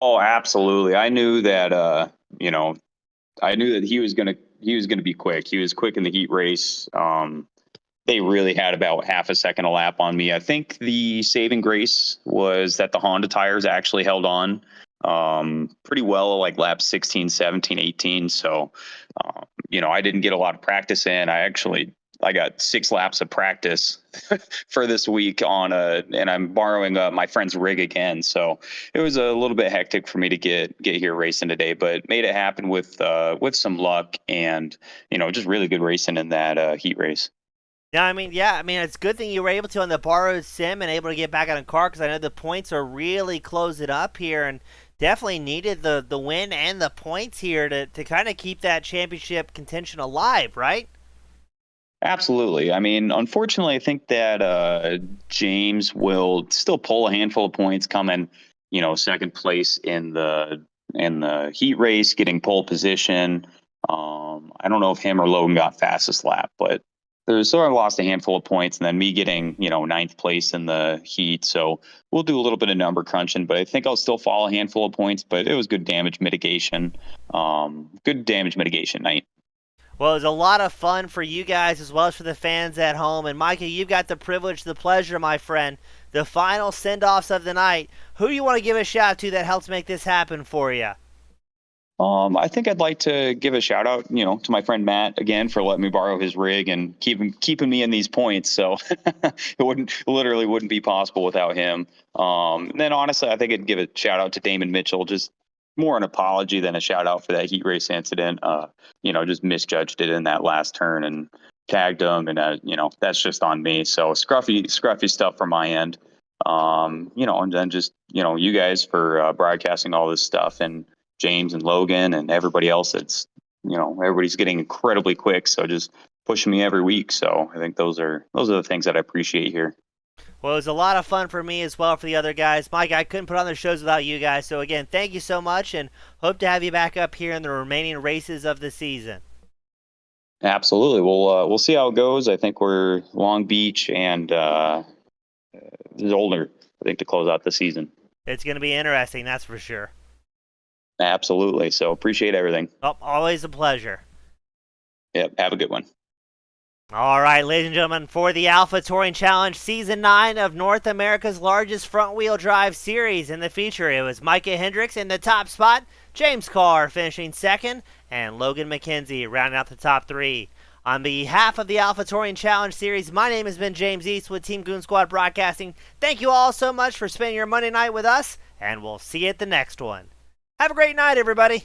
Oh, absolutely. I knew that, I knew that he was gonna be quick. He was quick in the heat race. They really had about half a second a lap on me. I think the saving grace was that the Honda tires actually held on pretty well, like laps 16, 17, 18. So, I didn't get a lot of practice in. I got 6 laps of practice for this week and I'm borrowing my friend's rig again. So it was a little bit hectic for me to get here racing today, but made it happen with some luck and, just really good racing in that heat race. Yeah, it's a good thing you were able to on the borrowed sim and able to get back on the car, because I know the points are really closing up here and definitely needed the win and the points here to kind of keep that championship contention alive, right? Absolutely. I mean, unfortunately, I think that James will still pull a handful of points, coming, second place in the heat race, getting pole position. I don't know if him or Logan got fastest lap, but there's sort of lost a handful of points, and then me getting, ninth place in the heat. So we'll do a little bit of number crunching, but I think I'll still fall a handful of points. But it was good damage mitigation. Good damage mitigation night. Well, it was a lot of fun for you guys as well as for the fans at home. And Micah, you've got the privilege, the pleasure, my friend, the final send-offs of the night. Who do you want to give a shout out to that helps make this happen for you? I think I'd like to give a shout out, to my friend Matt again for letting me borrow his rig and keeping me in these points. So it wouldn't be possible without him. And then honestly, I think I'd give a shout out to Damon Mitchell, just more an apology than a shout out for that heat race incident. Just misjudged it in that last turn and tagged him, and that's just on me. So scruffy stuff from my end. And then just you guys for broadcasting all this stuff, and James and Logan and everybody else. That's everybody's getting incredibly quick, so just pushing me every week. So I think those are the things that I appreciate here. Well, it was a lot of fun for me as well for the other guys. Mike, I couldn't put on the shows without you guys. So again, thank you so much, and hope to have you back up here in the remaining races of the season. Absolutely. We'll see how it goes. I think we're Long Beach and Zollner, I think, to close out the season. It's going to be interesting, that's for sure. Absolutely. So appreciate everything. Oh, always a pleasure. Yep. Have a good one. All right, ladies and gentlemen, for the Alpha Touring Challenge Season 9 of North America's largest front-wheel drive series. In the feature, it was Micah Hendricks in the top spot, James Carr finishing second, and Logan McKenzie rounding out the top 3. On behalf of the Alpha Touring Challenge Series, my name has been James East with Team Goon Squad Broadcasting. Thank you all so much for spending your Monday night with us, and we'll see you at the next one. Have a great night, everybody.